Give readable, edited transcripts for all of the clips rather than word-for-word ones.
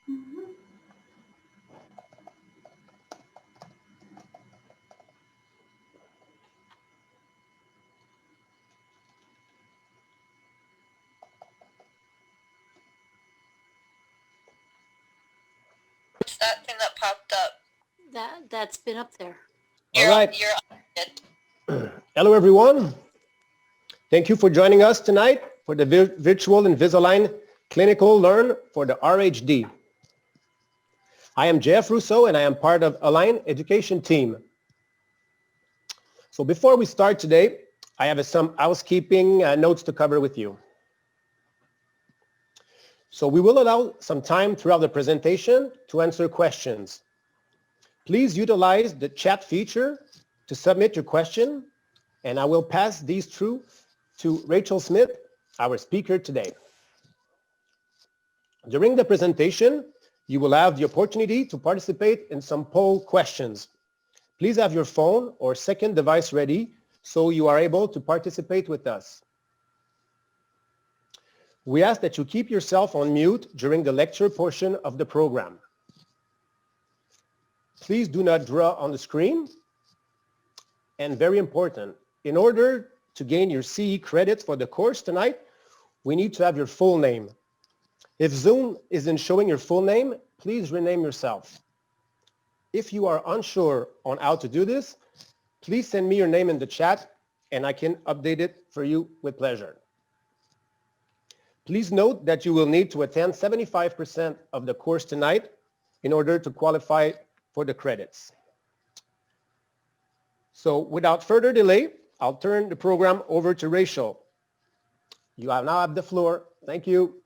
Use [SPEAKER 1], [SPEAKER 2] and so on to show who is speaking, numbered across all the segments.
[SPEAKER 1] It's that thing that popped up.
[SPEAKER 2] That's been up there.
[SPEAKER 3] All right.
[SPEAKER 1] You're on it.
[SPEAKER 3] Hello, everyone. Thank you for joining us tonight for the virtual Invisalign Clinical Learn for the RHD. I am Jeff Rousseau, and I am part of Align Education team. So before we start today, I have some housekeeping notes to cover with you. So we will allow some time throughout the presentation to answer questions. Please utilize the chat feature to submit your question, and I will pass these through to Rachel Smith, our speaker today. During the presentation, you will have the opportunity to participate in some poll questions. Please have your phone or second device ready so you are able to participate with us. We ask that you keep yourself on mute during the lecture portion of the program. Please do not draw on the screen. And very important, in order to gain your CE credits for the course tonight, we need to have your full name. If Zoom isn't showing your full name, please rename yourself. If you are unsure on how to do this, please send me your name in the chat and I can update it for you with pleasure. Please note that you will need to attend 75% of the course tonight in order to qualify for the credits. So without further delay, I'll turn the program over to Rachel. You now have the floor. Thank you.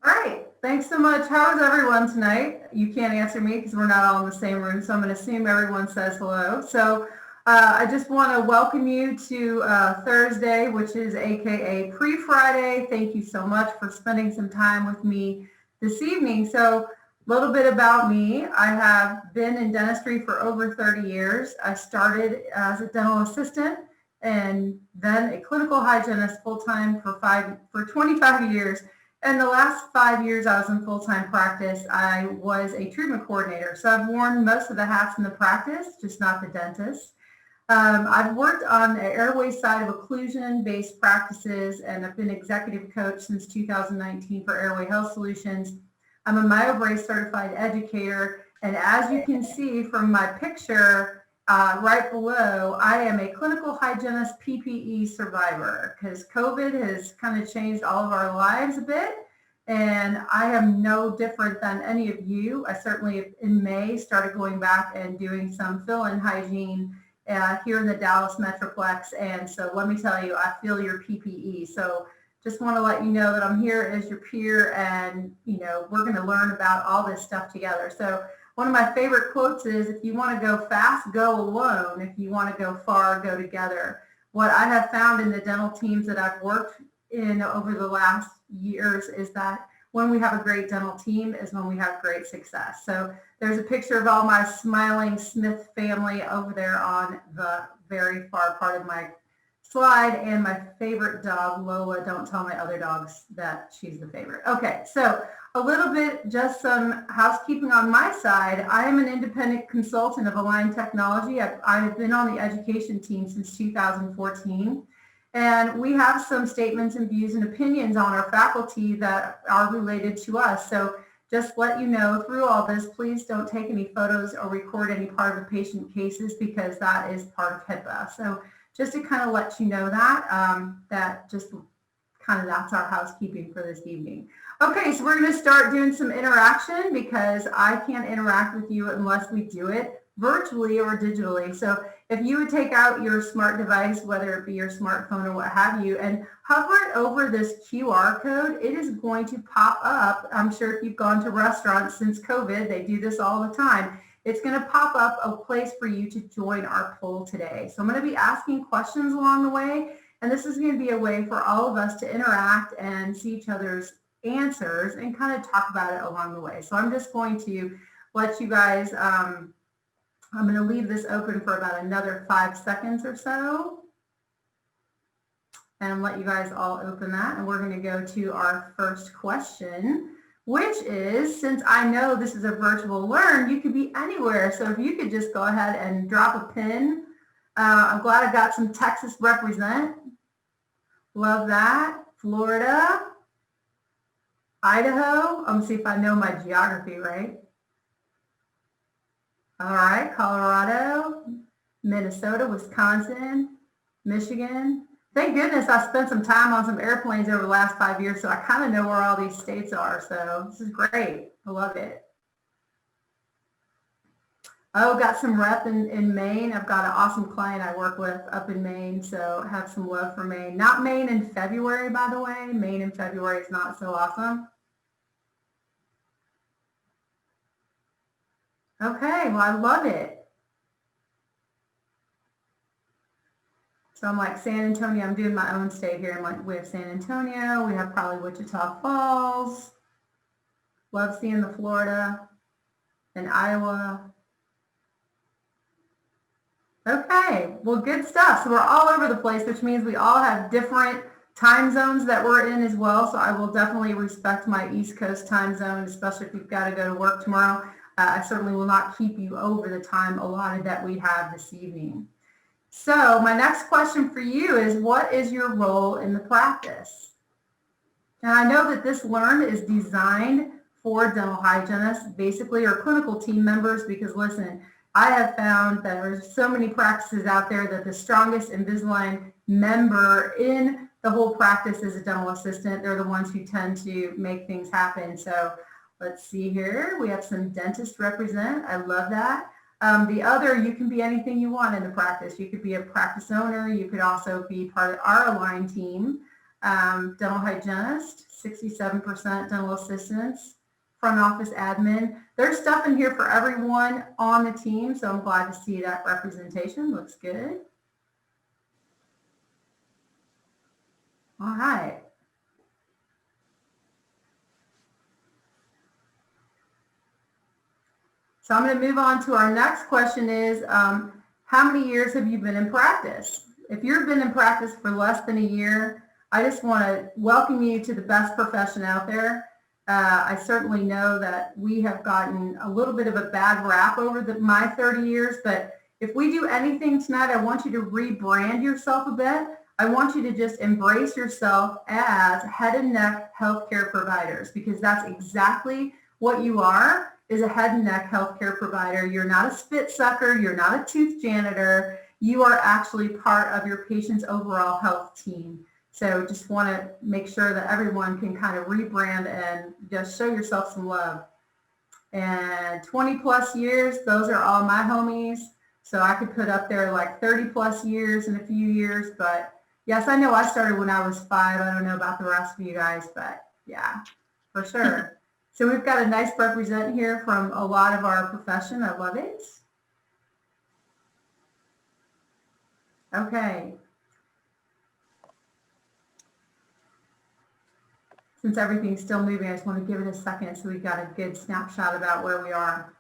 [SPEAKER 4] All right. Thanks so much. How is everyone tonight? You can't answer me because we're not all in the same room, so I'm going to assume everyone says hello. So I just want to welcome you to Thursday, which is AKA Pre-Friday. Thank you so much for spending some time with me this evening. So a little bit about me. I have been in dentistry for over 30 years. I started as a dental assistant and then a clinical hygienist full-time for 25 years. And the last 5 years I was in full-time practice, I was a treatment coordinator. So I've worn most of the hats in the practice, just not the dentist. I've worked on the airway side of occlusion-based practices, and I've been executive coach since 2019 for Airway Health Solutions. I'm a MyoBrace certified educator, and as you can see from my picture right below, I am a clinical hygienist PPE survivor because COVID has kind of changed all of our lives a bit, and I am no different than any of you. I certainly in May started going back and doing some fill-in hygiene here in the Dallas Metroplex, and so let me tell you, I feel your PPE. So just want to let you know that I'm here as your peer, and we're going to learn about all this stuff together. So one of my favorite quotes is, if you want to go fast, go alone. If you want to go far, go together. What I have found in the dental teams that I've worked in over the last years is that when we have a great dental team is when we have great success. So there's a picture of all my smiling Smith family over there on the very far part of my slide, and my favorite dog, Lola. Don't tell my other dogs that she's the favorite. Okay, so a little bit, just some housekeeping on my side. I am an independent consultant of Align Technology. I've been on the education team since 2014. And we have some statements and views and opinions on our faculty that are related to us. So just let you know through all this, please don't take any photos or record any part of the patient cases because that is part of HIPAA. So just to kind of let you know that, that's our housekeeping for this evening. Okay, so we're going to start doing some interaction because I can't interact with you unless we do it virtually or digitally. So if you would take out your smart device, whether it be your smartphone or what have you, and hover it over this QR code, it is going to pop up. I'm sure if you've gone to restaurants since COVID, they do this all the time. It's going to pop up a place for you to join our poll today. So I'm going to be asking questions along the way, and this is going to be a way for all of us to interact and see each other's answers and kind of talk about it along the way. So I'm just going to let you guys, I'm going to leave this open for about another 5 seconds or so and let you guys all open that. And we're going to go to our first question, which is, since I know this is a virtual learn, you could be anywhere. So if you could just go ahead and drop a pin. I'm glad I got some Texas represent. Love that. Florida, Idaho. I'm gonna see if I know my geography right. All right, Colorado, Minnesota, Wisconsin, Michigan. Thank goodness I spent some time on some airplanes over the last 5 years, so I kind of know where all these states are. So this is great. I love it. Oh, got some rep in Maine. I've got an awesome client I work with up in Maine, so have some love for Maine. Not Maine in February, by the way. Maine in February is not so awesome. Okay, well, I love it. So I'm like San Antonio, I'm doing my own state here. I'm like, we have San Antonio, we have probably Wichita Falls. Love seeing the Florida and Iowa. Okay, well, good stuff. So we're all over the place, which means we all have different time zones that we're in as well. So I will definitely respect my East Coast time zone, especially if you've got to go to work tomorrow. I certainly will not keep you over the time allotted that we have this evening. So my next question for you is, what is your role in the practice? And I know that this Learn is designed for dental hygienists, basically, or clinical team members, because listen, I have found that there's so many practices out there that the strongest Invisalign member in the whole practice is a dental assistant. They're the ones who tend to make things happen. So let's see here. We have some dentists represent. I love that. The other, you can be anything you want in the practice. You could be a practice owner. You could also be part of our Align team. Dental hygienist, 67% dental assistants, front office admin. There's stuff in here for everyone on the team, so I'm glad to see that representation. Looks good. All right. So I'm going to move on to our next question is, how many years have you been in practice? If you've been in practice for less than a year, I just want to welcome you to the best profession out there. I certainly know that we have gotten a little bit of a bad rap over my 30 years, but if we do anything tonight, I want you to rebrand yourself a bit. I want you to just embrace yourself as head and neck healthcare providers, because that's exactly what you are, is a head and neck healthcare provider. You're not a spit sucker. You're not a tooth janitor. You are actually part of your patient's overall health team. So just want to make sure that everyone can kind of rebrand and just show yourself some love. And 20 plus years, those are all my homies. So I could put up there like 30 plus years in a few years. But yes, I know I started when I was 5. I don't know about the rest of you guys, but yeah, for sure. So we've got a nice represent here from a lot of our profession. I love it. Okay. Since everything's still moving, I just want to give it a second so we've got a good snapshot about where we are.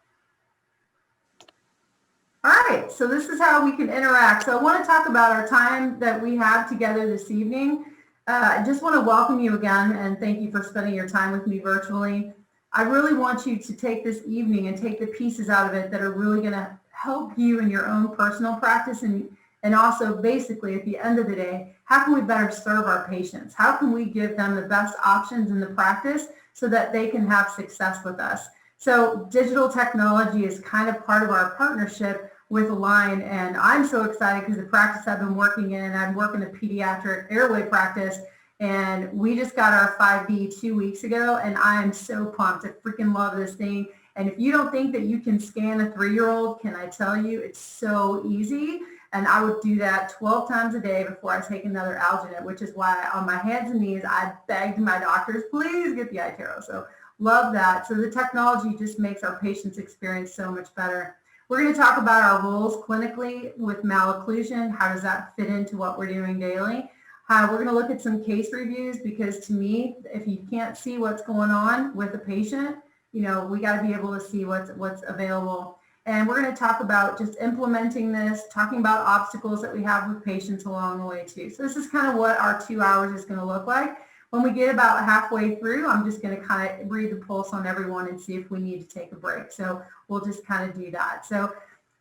[SPEAKER 4] All right, so this is how we can interact. So I want to talk about our time that we have together this evening. I just want to welcome you again and thank you for spending your time with me virtually. I really want you to take this evening and take the pieces out of it that are really going to help you in your own personal practice, and also basically at the end of the day, how can we better serve our patients? How can we give them the best options in the practice so that they can have success with us? So digital technology is kind of part of our partnership with Align, and I'm so excited because the practice I've been working in, I'm working a pediatric airway practice, and we just got our 5B 2 weeks ago, and I am so pumped. I freaking love this thing. And if you don't think that you can scan a 3-year-old, can I tell you, it's so easy. And I would do that 12 times a day before I take another alginate, which is why on my hands and knees, I begged my doctors, please get the iTero. So love that. So the technology just makes our patients' experience so much better. We're going to talk about our roles clinically with malocclusion. How does that fit into what we're doing daily? We're going to look at some case reviews, because to me, if you can't see what's going on with a patient, you know, we got to be able to see what's available. And we're going to talk about just implementing this, talking about obstacles that we have with patients along the way too. So this is kind of what our 2 hours is going to look like. When we get about halfway through, I'm just going to kind of read the pulse on everyone and see if we need to take a break. So we'll just kind of do that. So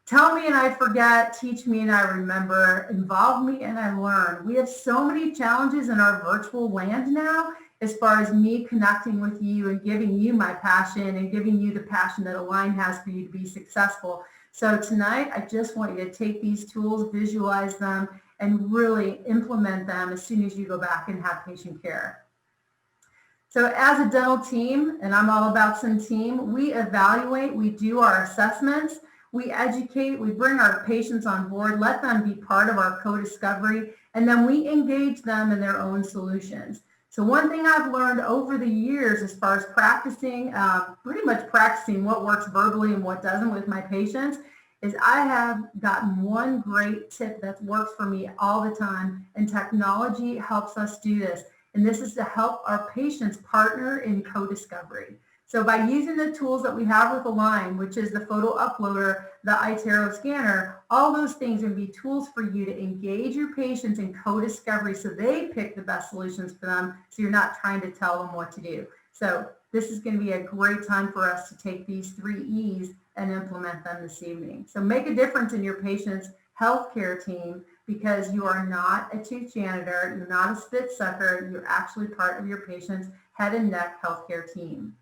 [SPEAKER 4] tell me and I forget, teach me and I remember, involve me and I learn. We have so many challenges in our virtual land now as far as me connecting with you and giving you my passion and giving you the passion that Align has for you to be successful. So tonight, I just want you to take these tools, visualize them, and really implement them as soon as you go back and have patient care. So as a dental team, and I'm all about some team, we evaluate, we do our assessments, we educate, we bring our patients on board, let them be part of our co-discovery, and then we engage them in their own solutions. So one thing I've learned over the years as far as practicing, pretty much practicing what works verbally and what doesn't with my patients, is I have gotten one great tip that works for me all the time, and technology helps us do this. And this is to help our patients partner in co-discovery. So by using the tools that we have with Align, which is the photo uploader, the iTero scanner, all those things can be tools for you to engage your patients in co-discovery so they pick the best solutions for them, so you're not trying to tell them what to do. So this is going to be a great time for us to take these 3 E's and implement them this evening. So make a difference in your patient's healthcare team, because you are not a tooth janitor, you're not a spit sucker, you're actually part of your patient's head and neck healthcare team.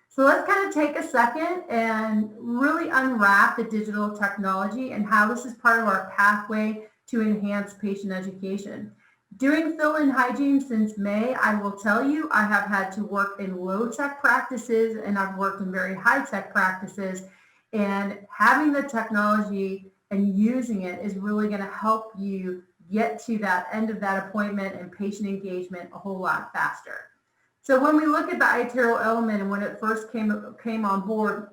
[SPEAKER 4] So let's kind of take a second and really unwrap the digital technology and how this is part of our pathway to enhance patient education. Doing fill-in hygiene since May, I will tell you, I have had to work in low-tech practices and I've worked in very high-tech practices, and having the technology and using it is really going to help you get to that end of that appointment and patient engagement a whole lot faster. So when we look at the iTero Element and when it first came on board,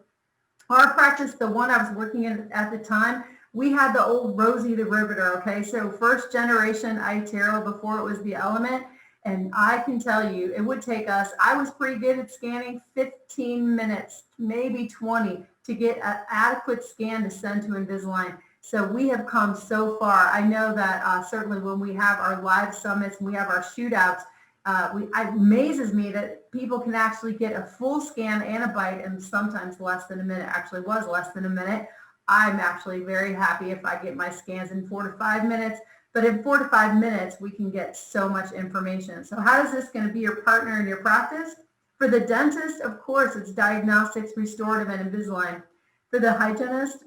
[SPEAKER 4] our practice, the one I was working in at the time, we had the old Rosie the Riveter, okay? So first generation iTero before it was the Element. And I can tell you, it would take us, I was pretty good at scanning, 15 minutes, maybe 20, to get an adequate scan to send to Invisalign. So we have come so far. I know that certainly when we have our live summits and we have our shootouts, it amazes me that people can actually get a full scan and a bite in sometimes less than a minute. Actually was less than a minute. I'm actually very happy if I get my scans in 4 to 5 minutes, but in 4 to 5 minutes, we can get so much information. So how is this going to be your partner in your practice? For the dentist, of course, it's diagnostics, restorative, and Invisalign. For the hygienist,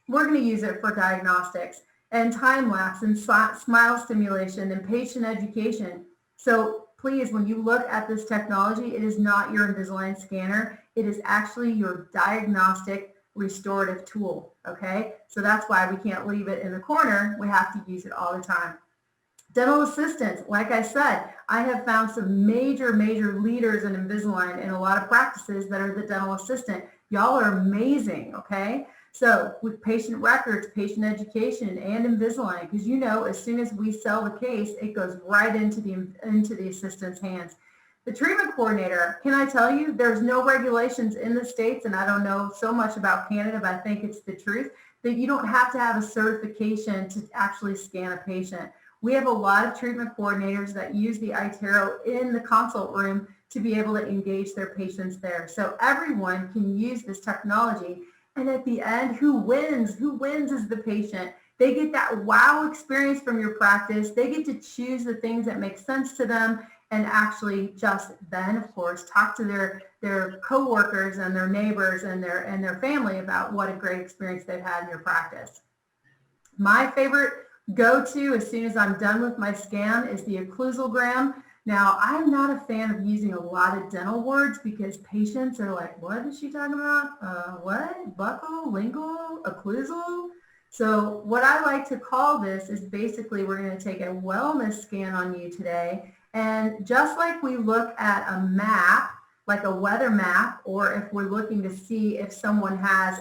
[SPEAKER 4] we're going to use it for diagnostics and time lapse and smile stimulation and patient education. So please, when you look at this technology, it is not your Invisalign scanner. It is actually your diagnostic restorative tool, okay? So that's why we can't leave it in the corner. We have to use it all the time. Dental assistants, like I said, I have found some major leaders in Invisalign in a lot of practices that are the dental assistant. Y'all are amazing, okay? So with patient records, patient education, and Invisalign, because you know, as soon as we sell the case, it goes right into the assistant's hands. The treatment coordinator, can I tell you, there's no regulations in the States, and I don't know so much about Canada, but I think it's the truth, that you don't have to have a certification to actually scan a patient. We have a lot of treatment coordinators that use the iTero in the consult room to be able to engage their patients there. So everyone can use this technology. And at the end, who wins? Who wins is the patient. They get that wow experience from your practice. They get to choose the things that make sense to them, and actually just then, of course, talk to their coworkers and their neighbors and their family about what a great experience they've had in your practice. My favorite go-to as soon as I'm done with my scan is the occlusogram. Now, I'm not a fan of using a lot of dental words because patients are like, what is she talking about? What? Buccal, lingual, occlusal? So what I like to call this is basically we're going to take a wellness scan on you today. And just like we look at a map, like a weather map, or if we're looking to see if someone has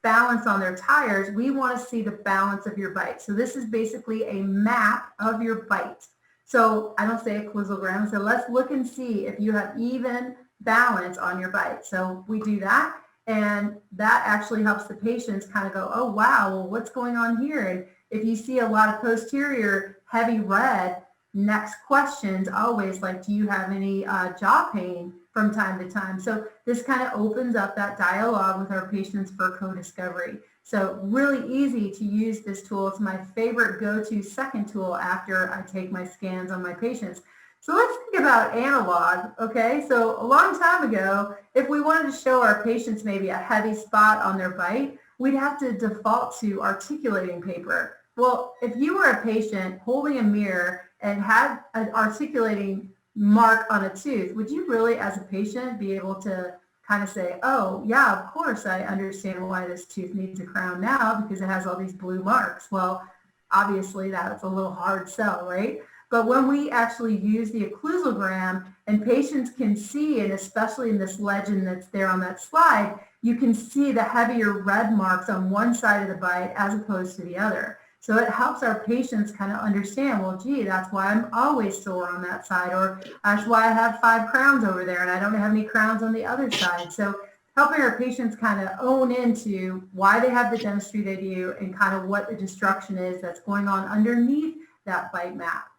[SPEAKER 4] balance on their tires, we want to see the balance of your bite. So this is basically a map of your bite. So I don't say occlusogram, so let's look and see if you have even balance on your bite. So we do that, and that actually helps the patients kind of go, oh wow, well, what's going on here? And if you see a lot of posterior heavy red, next questions always like, do you have any jaw pain from time to time? So this kind of opens up that dialogue with our patients for co-discovery. So really easy to use this tool. It's my favorite go-to second tool after I take my scans on my patients. So let's think about analog, okay? So a long time ago, if we wanted to show our patients maybe a heavy spot on their bite, we'd have to default to articulating paper. Well, if you were a patient holding a mirror and had an articulating mark on a tooth, would you really, as a patient, be able to kind of say, oh, yeah, of course, I understand why this tooth needs a crown now because it has all these blue marks? Well, obviously, that's a little hard sell, right? But when we actually use the occlusogram and patients can see, and especially in this legend that's there on that slide, you can see the heavier red marks on one side of the bite as opposed to the other. So it helps our patients kind of understand, well, gee, that's why I'm always sore on that side, or that's why I have 5 crowns over there and I don't have any crowns on the other side. So helping our patients kind of own into why they have the dentistry they do and kind of what the destruction is that's going on underneath that bite map.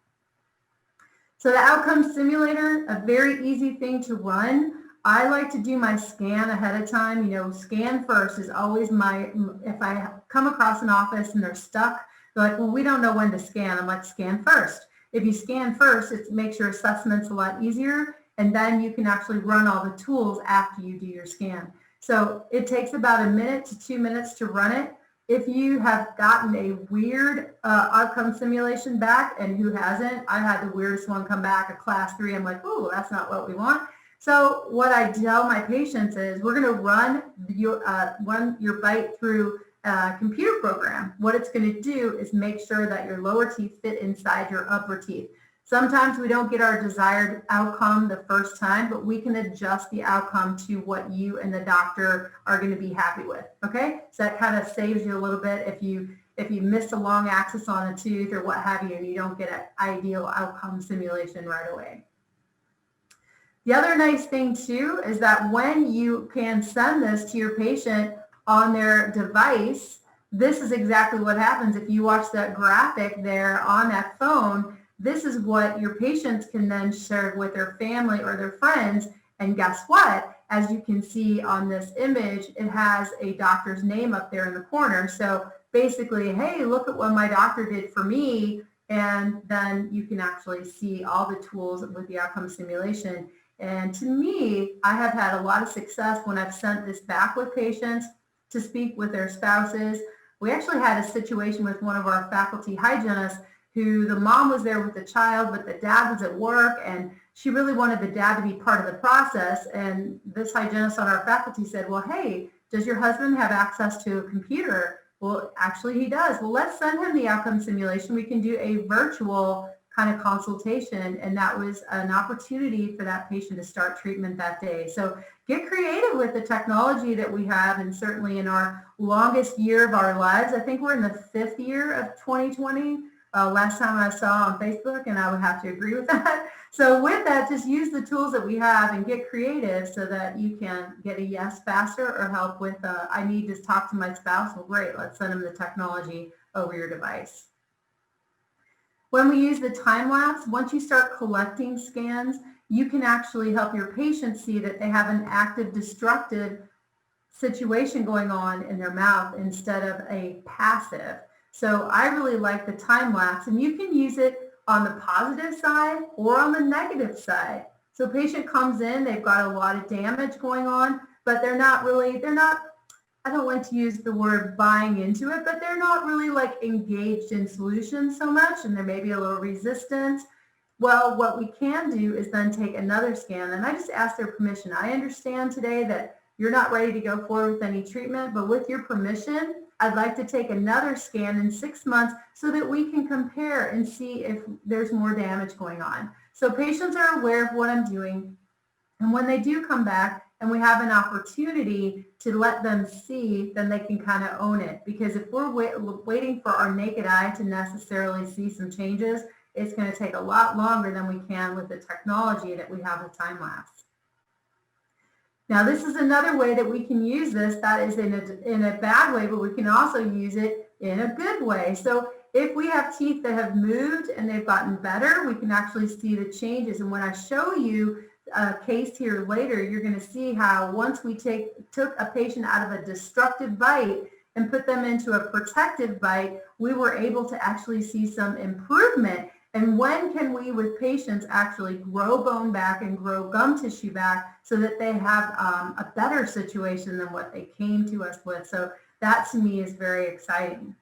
[SPEAKER 4] So the outcome simulator, a very easy thing to run. I like to do my scan ahead of time. You know, scan first is always if I come across an office and they're stuck, they're like, well, we don't know when to scan. I'm like, scan first. If you scan first, it makes your assessments a lot easier. And then you can actually run all the tools after you do your scan. So it takes about 1 minute to 2 minutes to run it. If you have gotten a weird outcome simulation back, and who hasn't? I had the weirdest one come back, a class 3. I'm like, oh, that's not what we want. So what I tell my patients is we're going to run your bite through a computer program. What it's going to do is make sure that your lower teeth fit inside your upper teeth. Sometimes we don't get our desired outcome the first time, but we can adjust the outcome to what you and the doctor are going to be happy with. Okay, so that kind of saves you a little bit if you miss a long axis on a tooth or what have you, and you don't get an ideal outcome simulation right away. The other nice thing too is that when you can send this to your patient on their device, this is exactly what happens. If you watch that graphic there on that phone, this is what your patients can then share with their family or their friends. And guess what? As you can see on this image, it has a doctor's name up there in the corner. So basically, hey, look at what my doctor did for me. And then you can actually see all the tools with the outcome simulation. And to me, I have had a lot of success when I've sent this back with patients to speak with their spouses. We actually had a situation with one of our faculty hygienists who the mom was there with the child, but the dad was at work, and she really wanted the dad to be part of the process. And this hygienist on our faculty said, well, hey, does your husband have access to a computer? Well, actually he does. Well, let's send him the outcome simulation. We can do a virtual kind of consultation, and that was an opportunity for that patient to start treatment that day. So get creative with the technology that we have, and certainly in our longest year of our lives. I think we're in the 5th year of 2020. Last time I saw on Facebook, and I would have to agree with that. So with that, just use the tools that we have and get creative so that you can get a yes faster, or help with, I need to talk to my spouse. Well, great, let's send them the technology over your device. When we use the time lapse, once you start collecting scans, you can actually help your patients see that they have an active destructive situation going on in their mouth instead of a passive. So I really like the time lapse, and you can use it on the positive side or on the negative side. So patient comes in, they've got a lot of damage going on, but they're not, I don't like to use the word buying into it, but they're not really like engaged in solutions so much, and there may be a little resistance. Well, what we can do is then take another scan, and I just ask their permission. I understand today that you're not ready to go forward with any treatment, but with your permission, I'd like to take another scan in 6 months so that we can compare and see if there's more damage going on. So patients are aware of what I'm doing. And when they do come back and we have an opportunity to let them see, then they can kind of own it. Because if we're waiting for our naked eye to necessarily see some changes, it's going to take a lot longer than we can with the technology that we have with time lapse. Now, this is another way that we can use this. That is in a bad way, but we can also use it in a good way. So if we have teeth that have moved and they've gotten better, we can actually see the changes. And when I show you a case here later, you're going to see how once we took a patient out of a destructive bite and put them into a protective bite, we were able to actually see some improvement. And when can we, with patients, actually grow bone back and grow gum tissue back so that they have a better situation than what they came to us with? So that to me is very exciting.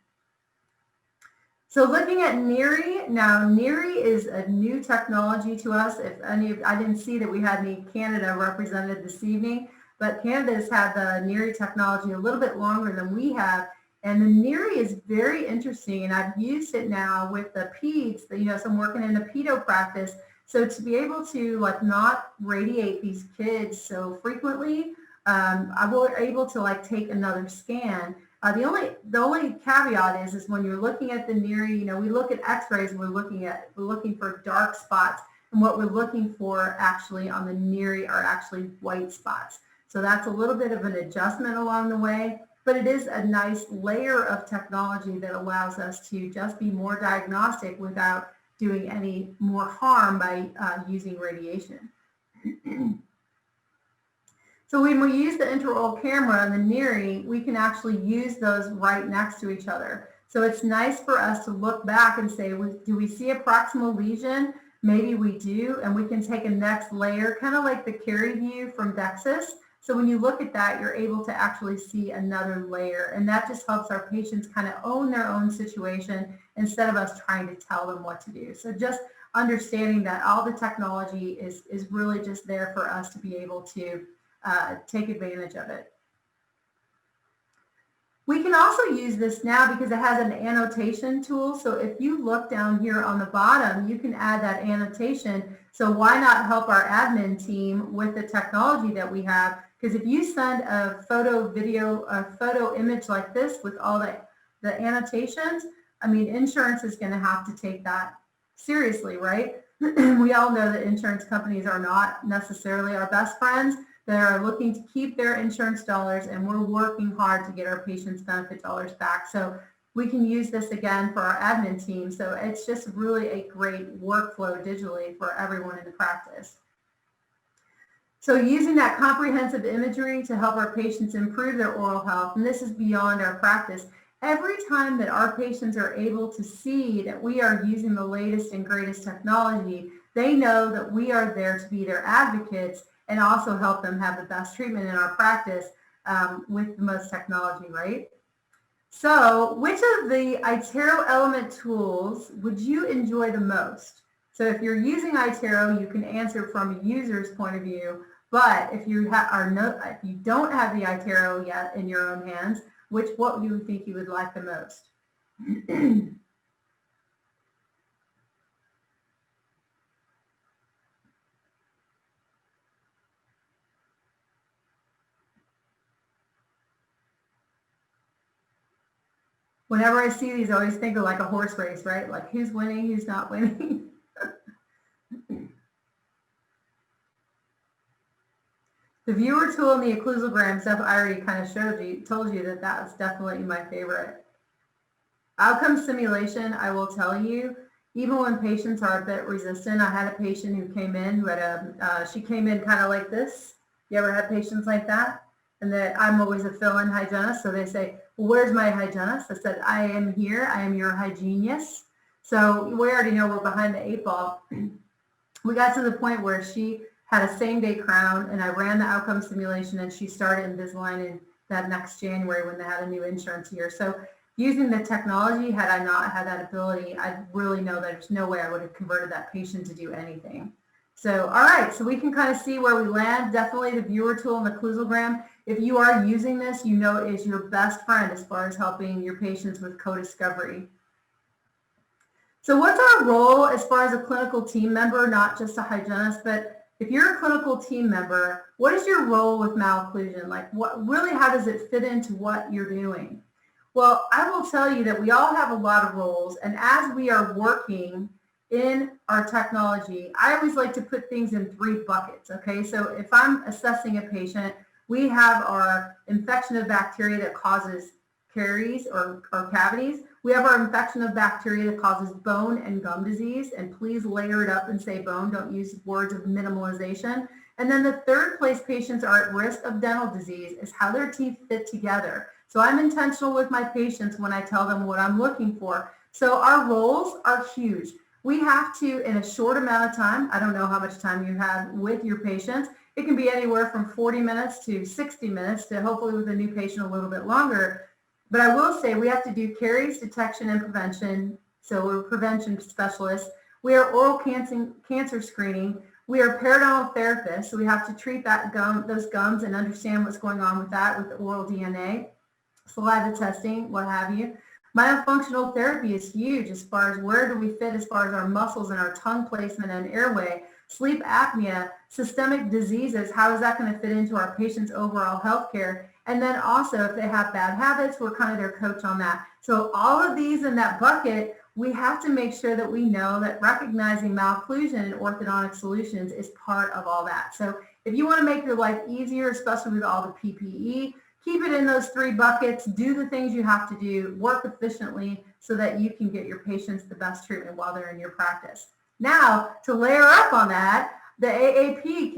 [SPEAKER 4] So looking at NIRI, now NIRI is a new technology to us. I didn't see that we had any Canada represented this evening, but Canada's had the NIRI technology a little bit longer than we have. And the NIRI is very interesting, and I've used it now with the peds, so I'm working in the pedo practice. So to be able to not radiate these kids so frequently, I was able to take another scan. The only caveat is when you're looking at the NIRI, we look at x-rays and we're looking for dark spots, and what we're looking for actually on the NIRI are actually white spots. So that's a little bit of an adjustment along the way, but it is a nice layer of technology that allows us to just be more diagnostic without doing any more harm by using radiation. So when we use the intraoral camera and the NIRI, we can actually use those right next to each other. So it's nice for us to look back and say, do we see a proximal lesion? Maybe we do, and we can take a next layer, kind of like the Carey view from DEXIS. So when you look at that, you're able to actually see another layer, and that just helps our patients kind of own their own situation instead of us trying to tell them what to do. So just understanding that all the technology is really just there for us to be able to take advantage of it. We can also use this now because it has an annotation tool. So if you look down here on the bottom, you can add that annotation. So why not help our admin team with the technology that we have? Because if you send a photo, video, a photo image like this with all the annotations, I mean, insurance is going to have to take that seriously, right? We all know that insurance companies are not necessarily our best friends. They're looking to keep their insurance dollars, and we're working hard to get our patients' benefit dollars back. So we can use this again for our admin team. So it's just really a great workflow digitally for everyone in the practice. So using that comprehensive imagery to help our patients improve their oral health, and this is beyond our practice. Every time that our patients are able to see that we are using the latest and greatest technology, they know that we are there to be their advocates and also help them have the best treatment in our practice with the most technology, right? So which of the iTero Element tools would you enjoy the most? So if you're using iTero, you can answer from a user's point of view, but if you if you don't have the iTero yet in your own hands, what do you think you would like the most? Whenever I see these, I always think of like a horse race, right? Like who's winning, who's not winning. The viewer tool and the occlusogram stuff I already kind of told you that was definitely my favorite. Outcome simulation, I will tell you, even when patients are a bit resistant, I had a patient who came in who had she came in kind of like this. You ever had patients like that? And that I'm always a fill-in hygienist, so they say, well, where's my hygienist? I said, I am here. I am your hygienist. So we already know we're behind the 8 ball. We got to the point where she had a same-day crown, and I ran the outcome simulation, and she started Invisalign in that next January when they had a new insurance year. So using the technology, had I not had that ability, I really know that there's no way I would have converted that patient to do anything. So, all right, so we can kind of see where we land. Definitely the viewer tool and the occlusogram. If you are using this, you know it is your best friend as far as helping your patients with co-discovery. So what's our role as far as a clinical team member, not just a hygienist, but if you're a clinical team member, what is your role with malocclusion? Like how does it fit into what you're doing? Well, I will tell you that we all have a lot of roles, and as we are working in our technology, I always like to put things in 3 buckets, okay? So if I'm assessing a patient, we have our infection of bacteria that causes caries or cavities. We have our infection of bacteria that causes bone and gum disease, and please layer it up and say bone. Don't use words of minimalization. And then the third place patients are at risk of dental disease is how their teeth fit together. So I'm intentional with my patients when I tell them what I'm looking for. So our roles are huge. We have to, in a short amount of time, I don't know how much time you have with your patients. It can be anywhere from 40 minutes to 60 minutes to hopefully with a new patient a little bit longer. But I will say we have to do caries detection and prevention. So we're prevention specialists. We are oral cancer screening. We are periodontal therapists. So we have to treat those gums and understand what's going on with that with the oral DNA, saliva testing, what have you. Myofunctional therapy is huge as far as where do we fit as far as our muscles and our tongue placement and airway. Sleep apnea, systemic diseases, how is that going to fit into our patients' overall health care? And then also if they have bad habits, we're kind of their coach on that. So all of these in that bucket, we have to make sure that we know that recognizing malocclusion and orthodontic solutions is part of all that. So if you want to make your life easier, especially with all the PPE, keep it in those three buckets, do the things you have to do, work efficiently so that you can get your patients the best treatment while they're in your practice. Now, to layer up on that, the AAP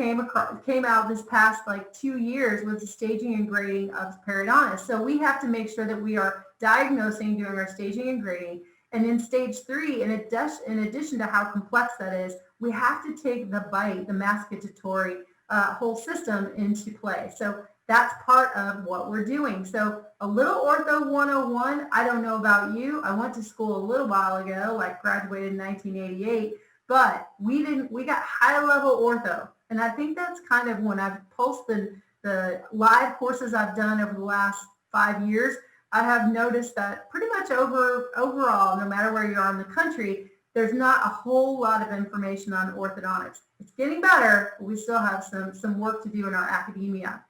[SPEAKER 4] came out this past 2 years with the staging and grading of periodontists. So we have to make sure that we are diagnosing, doing our staging and grading. And in stage 3, in addition to how complex that is, we have to take the bite, the masticatory whole system into play. So that's part of what we're doing. So a little Ortho 101, I don't know about you. I went to school a little while ago, graduated in 1988, but we got high level ortho. And I think that's kind of when I've pulsed the live courses I've done over the last 5 years, I have noticed that pretty much overall, no matter where you are in the country, there's not a whole lot of information on orthodontics. It's getting better, but we still have some work to do in our academia.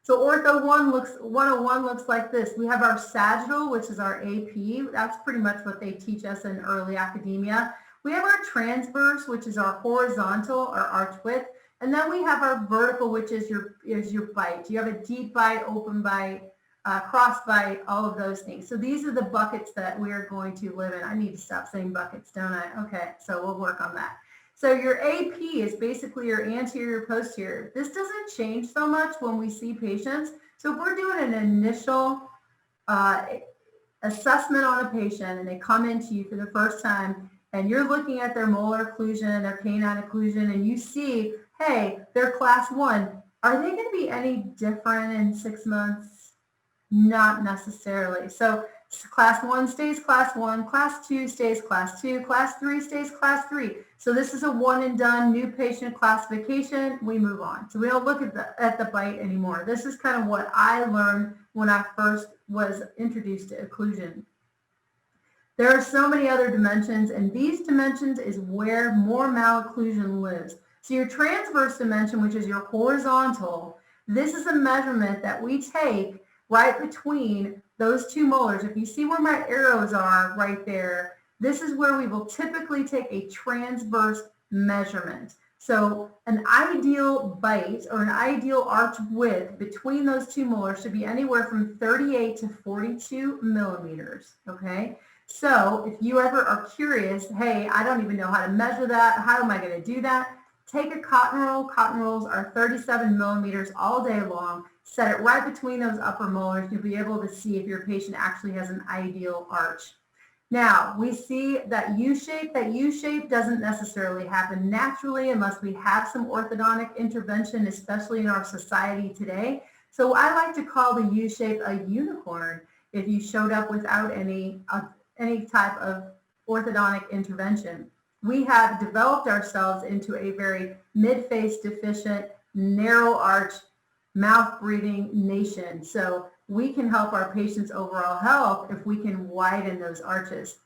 [SPEAKER 4] So Ortho 101 looks like this. We have our sagittal, which is our AP. That's pretty much what they teach us in early academia. We have our transverse, which is our horizontal or arch width. And then we have our vertical, which is your bite. You have a deep bite, open bite, cross bite, all of those things. So these are the buckets that we are going to live in. I need to stop saying buckets, don't I? Okay, so we'll work on that. So your AP is basically your anterior posterior. This doesn't change so much when we see patients. So if we're doing an initial assessment on a patient and they come into you for the first time and you're looking at their molar occlusion, their canine occlusion, and you see, hey, they're class 1. Are they going to be any different in 6 months? Not necessarily. So class 1 stays class 1, class 2 stays class 2, class 3 stays class 3. So this is a one and done new patient classification. We move on. So we don't look at the bite anymore. This is kind of what I learned when I first was introduced to occlusion. There are so many other dimensions, and these dimensions is where more malocclusion lives. So your transverse dimension, which is your horizontal, this is a measurement that we take right between those two molars. If you see where my arrows are right there, this is where we will typically take a transverse measurement. So an ideal bite or an ideal arch width between those two molars should be anywhere from 38 to 42 millimeters, okay? So if you ever are curious, hey, I don't even know how to measure that, how am I going to do that? Take a cotton roll. Cotton rolls are 37 millimeters all day long. Set it right between those upper molars. You'll be able to see if your patient actually has an ideal arch. Now, we see that U-shape. That U-shape doesn't necessarily happen naturally unless we have some orthodontic intervention, especially in our society today. So I like to call the U-shape a unicorn if you showed up without any type of orthodontic intervention. We have developed ourselves into a very mid-face deficient, narrow arch, mouth breathing nation. So we can help our patients' overall health if we can widen those arches.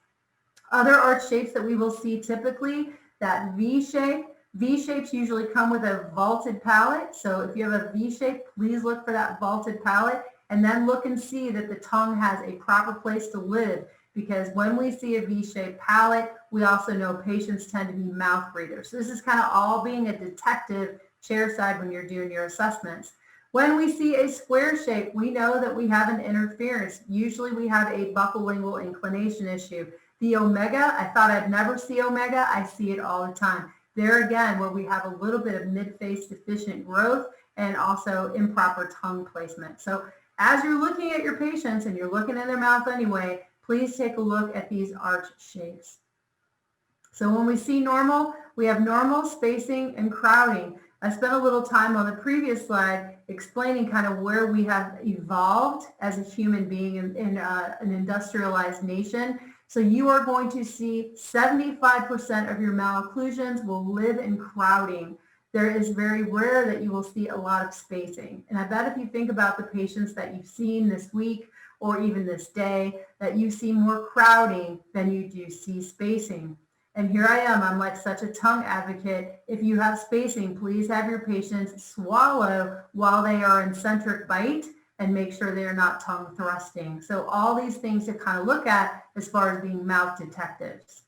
[SPEAKER 4] Other arch shapes that we will see typically, that V shape. V shapes usually come with a vaulted palate. So if you have a V shape, please look for that vaulted palate and then look and see that the tongue has a proper place to live. Because when we see a V-shaped palate, we also know patients tend to be mouth breathers. So this is kind of all being a detective chairside when you're doing your assessments. When we see a square shape, we know that we have an interference. Usually we have a buccolingual inclination issue. The omega, I thought I'd never see omega. I see it all the time. There again, where we have a little bit of mid-face deficient growth and also improper tongue placement. So as you're looking at your patients and you're looking in their mouth anyway, please take a look at these arch shapes. So when we see normal, we have normal spacing and crowding. I spent a little time on the previous slide explaining kind of where we have evolved as a human being in an industrialized nation. So you are going to see 75% of your malocclusions will live in crowding. There is very rare that you will see a lot of spacing. And I bet if you think about the patients that you've seen this week or even this day, that you see more crowding than you do see spacing. And here I am, I'm like such a tongue advocate. If you have spacing, please have your patients swallow while they are in centric bite and make sure they are not tongue thrusting. So all these things to kind of look at as far as being mouth detectives.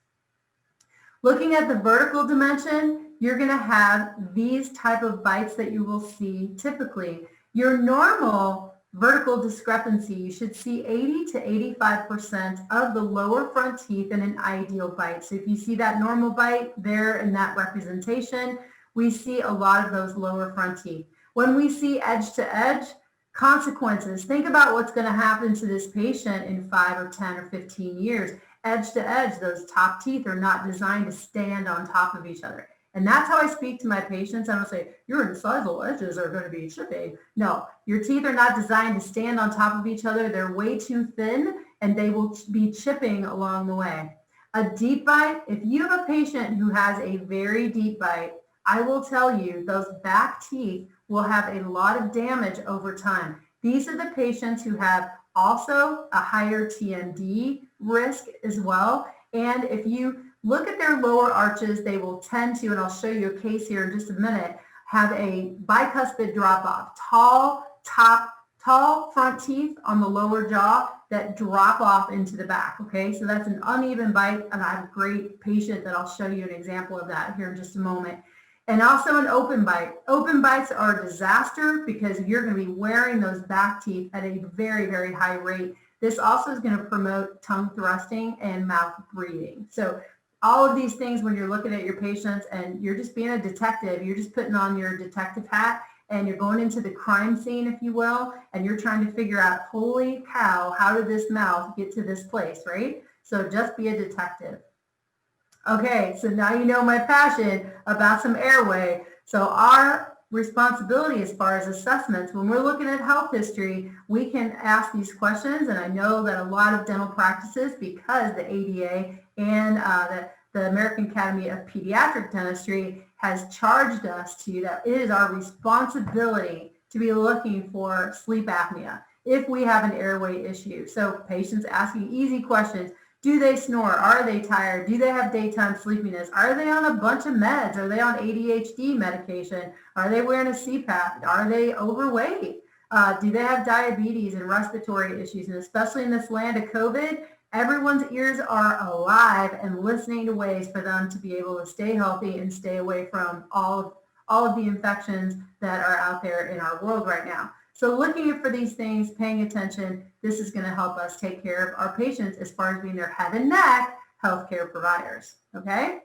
[SPEAKER 4] Looking at the vertical dimension, you're going to have these type of bites that you will see typically. Your normal vertical discrepancy, you should see 80 to 85% of the lower front teeth in an ideal bite. So if you see that normal bite there in that representation, we see a lot of those lower front teeth. When we see edge to edge, consequences, think about what's going to happen to this patient in 5 or 10 or 15 years. Edge to edge, those top teeth are not designed to stand on top of each other. And that's how I speak to my patients. I don't say, your incisal edges are going to be chipping. No, your teeth are not designed to stand on top of each other. They're way too thin and they will be chipping along the way. A deep bite, if you have a patient who has a very deep bite, I will tell you those back teeth will have a lot of damage over time. These are the patients who have also a higher TMD risk as well. And if you look at their lower arches, they will tend to, and I'll show you a case here in just a minute, have a bicuspid drop off, tall front teeth on the lower jaw that drop off into the back. Okay, so that's an uneven bite, and I have a great patient that I'll show you an example of that here in just a moment. And also an open bite. Open bites are a disaster because you're going to be wearing those back teeth at a very, very high rate. This also is going to promote tongue thrusting and mouth breathing. So all of these things, when you're looking at your patients and you're just being a detective, you're just putting on your detective hat and you're going into the crime scene, if you will, and you're trying to figure out, holy cow, how did this mouth get to this place, right? So just be a detective. Okay, so now you know my passion about some airway. So our responsibility as far as assessments, when we're looking at health history, we can ask these questions. And I know that a lot of dental practices, because the ADA and the American Academy of Pediatric Dentistry has charged us to that it is our responsibility to be looking for sleep apnea if we have an airway issue. So patients asking easy questions. Do they snore? Are they tired? Do they have daytime sleepiness? Are they on a bunch of meds? Are they on ADHD medication? Are they wearing a CPAP? Are they overweight? Do they have diabetes and respiratory issues? And especially in this land of COVID, everyone's ears are alive and listening to ways for them to be able to stay healthy and stay away from all of the infections that are out there in our world right now. So looking for these things, paying attention, this is going to help us take care of our patients as far as being their head and neck healthcare providers, okay?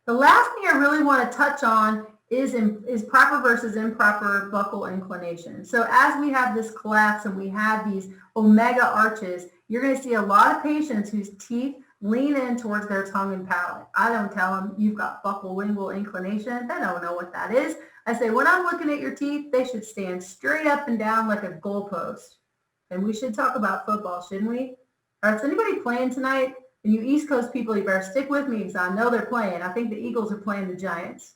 [SPEAKER 4] The last thing I really want to touch on is proper versus improper buccal inclination. So as we have this collapse and we have these omega arches, you're going to see a lot of patients whose teeth lean in towards their tongue and palate. I don't tell them you've got buccolingual inclination. They don't know what that is. I say, when I'm looking at your teeth, they should stand straight up and down like a goalpost. And we should talk about football, shouldn't we? All right, is anybody playing tonight? And you East Coast people, you better stick with me because I know they're playing. I think the Eagles are playing the Giants.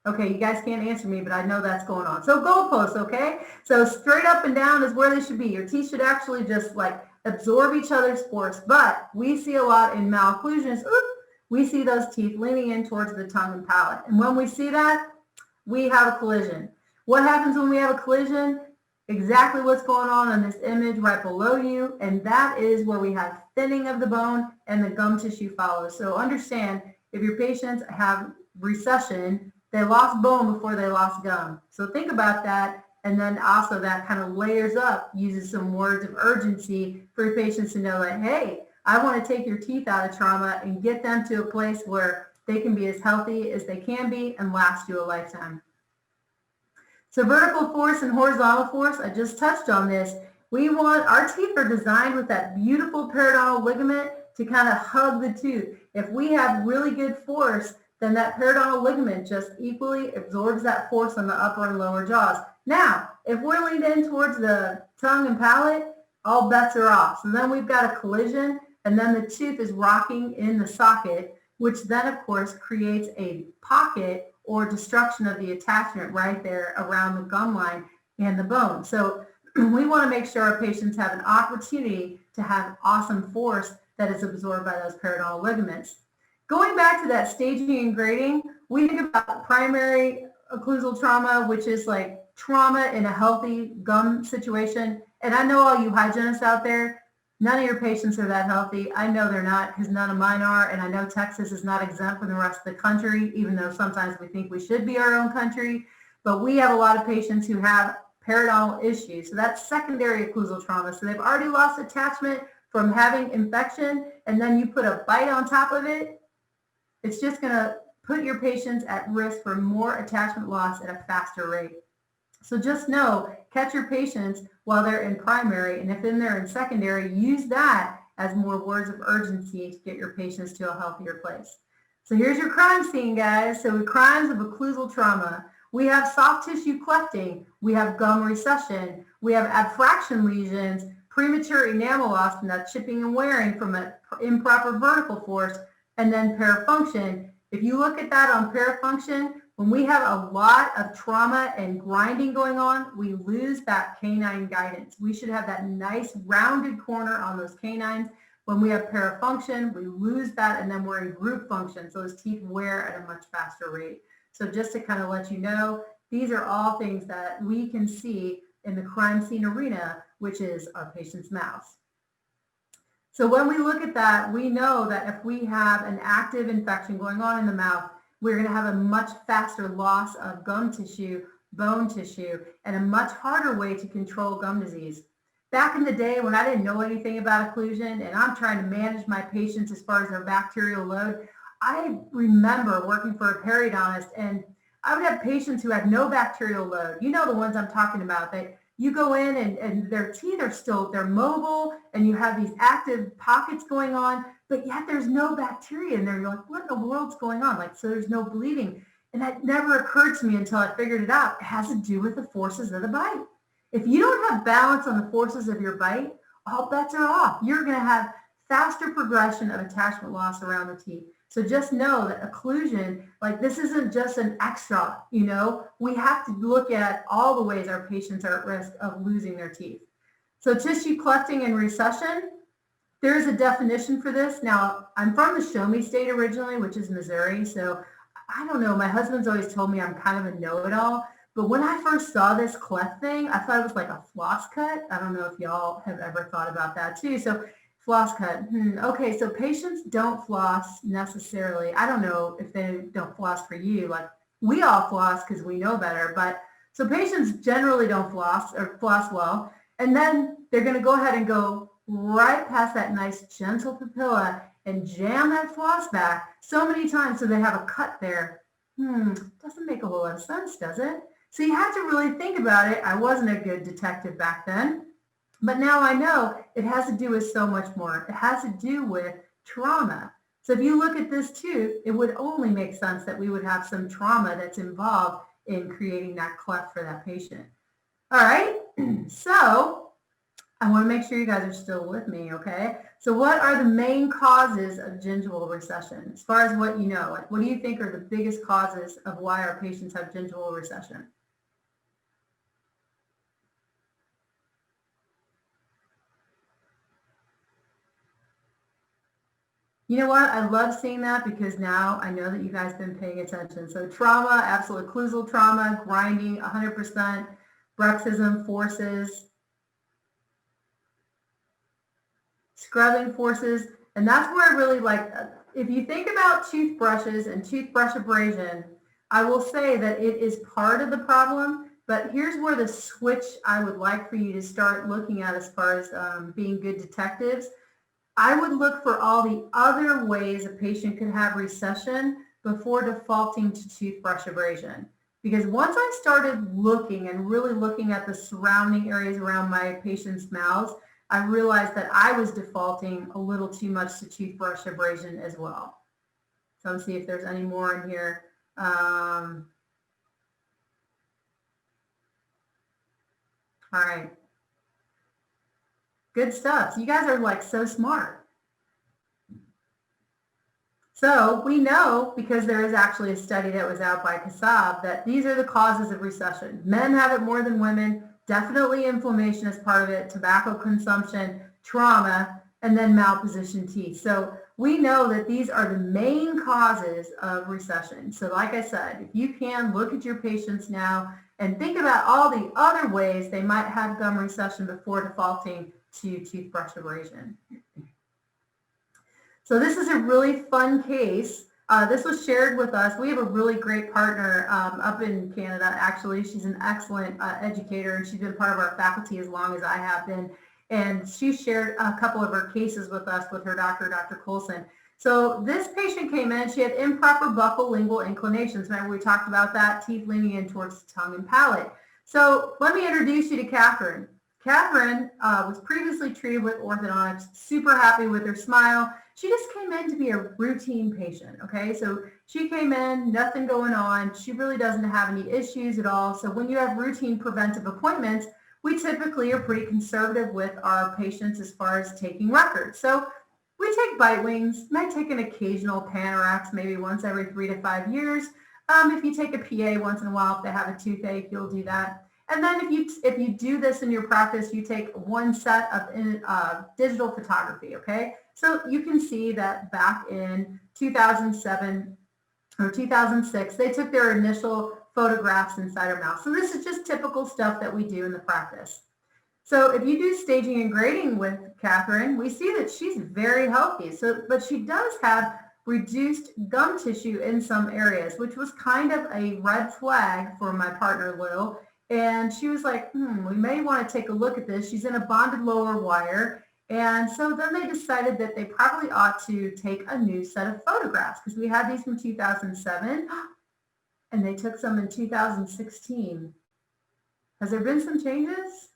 [SPEAKER 4] Okay, you guys can't answer me, but I know that's going on. So goalposts, okay? So straight up and down is where they should be. Your teeth should actually just like absorb each other's force. But we see a lot in malocclusions. We see those teeth leaning in towards the tongue and palate. And when we see that, we have a collision. What happens when we have a collision? Exactly what's going on in this image right below you. And that is where we have thinning of the bone and the gum tissue follows. So understand, if your patients have recession, They lost bone before they lost gum. So think about that. And then also that kind of layers up, uses some words of urgency for your patients to know that, hey, I want to take your teeth out of trauma and get them to a place where they can be as healthy as they can be and last you a lifetime. So vertical force and horizontal force, I just touched on this. Our teeth are designed with that beautiful periodontal ligament to kind of hug the tooth. If we have really good force, then that periodontal ligament just equally absorbs that force on the upper and lower jaws. Now, if we're leaned in towards the tongue and palate, all bets are off. So then we've got a collision, and then the tooth is rocking in the socket, which then, of course, creates a pocket or destruction of the attachment right there around the gum line and the bone. So we want to make sure our patients have an opportunity to have awesome force that is absorbed by those periodontal ligaments. Going back to that staging and grading, we think about primary occlusal trauma, which is like trauma in a healthy gum situation. And I know all you hygienists out there, none of your patients are that healthy. I know they're not, because none of mine are. And I know Texas is not exempt from the rest of the country, even though sometimes we think we should be our own country. But we have a lot of patients who have periodontal issues. So that's secondary occlusal trauma. So they've already lost attachment from having infection, and then you put a bite on top of it. It's just going to put your patients at risk for more attachment loss at a faster rate. So just know, catch your patients while they're in primary, and if they're in secondary, use that as more words of urgency to get your patients to a healthier place. So here's your crime scene, guys. So crimes of occlusal trauma. We have soft tissue clefting. We have gum recession. We have abfraction lesions, premature enamel loss from that chipping and wearing from an improper vertical force, and then parafunction. If you look at that on parafunction, when we have a lot of trauma and grinding going on, we lose that canine guidance. We should have that nice rounded corner on those canines. When we have parafunction, we lose that, and then we're in group function. So those teeth wear at a much faster rate. So just to kind of let you know, these are all things that we can see in the crime scene arena, which is our patient's mouth. So when we look at that, we know that if we have an active infection going on in the mouth, we're going to have a much faster loss of gum tissue, bone tissue, and a much harder way to control gum disease. Back in the day when I didn't know anything about occlusion and I'm trying to manage my patients as far as their bacterial load, I remember working for a periodontist, and I would have patients who had no bacterial load. You know the ones I'm talking about, that you go in and their teeth are still, they're mobile, and you have these active pockets going on, but yet there's no bacteria in there. You're like, what in the world's going on? Like, so there's no bleeding. And that never occurred to me until I figured it out. It has to do with the forces of the bite. If you don't have balance on the forces of your bite, all bets are off. You're going to have faster progression of attachment loss around the teeth. So just know that occlusion, like, this isn't just an extra, you know, we have to look at all the ways our patients are at risk of losing their teeth. So tissue clefting and recession, there's a definition for this. Now, I'm from the Show Me State originally, which is Missouri. So I don't know, my husband's always told me I'm kind of a know-it-all. But when I first saw this cleft thing, I thought it was like a floss cut. I don't know if y'all have ever thought about that too. So floss cut. Okay, so patients don't floss necessarily. I don't know if they don't floss for you. Like, we all floss because we know better. But so patients generally don't floss or floss well. And then they're going to go ahead and go right past that nice gentle papilla and jam that floss back so many times so they have a cut there. Doesn't make a whole lot of sense, does it? So you have to really think about it. I wasn't a good detective back then, but now I know it has to do with so much more. It has to do with trauma. So if you look at this tooth, it would only make sense that we would have some trauma that's involved in creating that cleft for that patient. All right, so I want to make sure you guys are still with me, okay? So what are the main causes of gingival recession? As far as what you know, like, what do you think are the biggest causes of why our patients have gingival recession? You know what? I love seeing that because now I know that you guys have been paying attention. So trauma, absolute occlusal trauma, grinding, 100%, bruxism, forces, scrubbing forces. And that's where I really like, if you think about toothbrushes and toothbrush abrasion, I will say that it is part of the problem, but here's where the switch I would like for you to start looking at as far as being good detectives. I would look for all the other ways a patient could have recession before defaulting to toothbrush abrasion. Because once I started looking and really looking at the surrounding areas around my patients' mouths, I realized that I was defaulting a little too much to toothbrush abrasion as well. So let's see if there's any more in here. All right. Good stuff. So you guys are like so smart. So we know, because there is actually a study that was out by Kasab, that these are the causes of recession. Men have it more than women. Definitely inflammation is part of it, tobacco consumption, trauma, and then malpositioned teeth. So we know that these are the main causes of recession. So like I said, if you can look at your patients now and think about all the other ways they might have gum recession before defaulting to toothbrush abrasion. So this is a really fun case. This was shared with us. We have a really great partner up in Canada, actually. She's an excellent educator, and she's been part of our faculty as long as I have been. And she shared a couple of her cases with us with her doctor, Dr. Colson. So this patient came in, she had improper buccal lingual inclinations. Remember we talked about that, teeth leaning in towards the tongue and palate. So let me introduce you to Catherine. Catherine was previously treated with orthodontics, super happy with her smile. She just came in to be a routine patient, okay? So she came in, nothing going on. She really doesn't have any issues at all. So when you have routine preventive appointments, we typically are pretty conservative with our patients as far as taking records. So we take bite wings, might take an occasional Panorax, maybe once every 3 to 5 years. If you take a PA once in a while, if they have a toothache, you'll do that. And then if you do this in your practice, you take one set of digital photography, okay? So you can see that back in 2007 or 2006, they took their initial photographs inside her mouth. So this is just typical stuff that we do in the practice. So if you do staging and grading with Catherine, we see that she's very healthy. So, but she does have reduced gum tissue in some areas, which was kind of a red flag for my partner, Lil. And she was like, we may want to take a look at this. She's in a bonded lower wire. And so then they decided that they probably ought to take a new set of photographs because we had these from 2007 and they took some in 2016. Has there been some changes?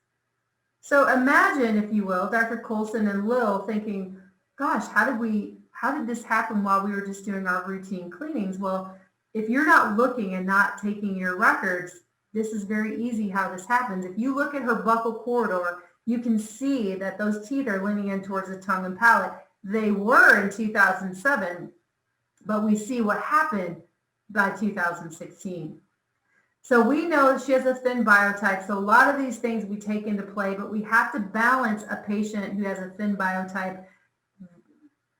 [SPEAKER 4] So imagine, if you will, Dr. Colson and Lil thinking, gosh, how did this happen while we were just doing our routine cleanings? Well, if you're not looking and not taking your records, this is very easy how this happens. If you look at her buccal corridor, you can see that those teeth are leaning in towards the tongue and palate. They were in 2007, but we see what happened by 2016. So we know she has a thin biotype. So a lot of these things we take into play, but we have to balance a patient who has a thin biotype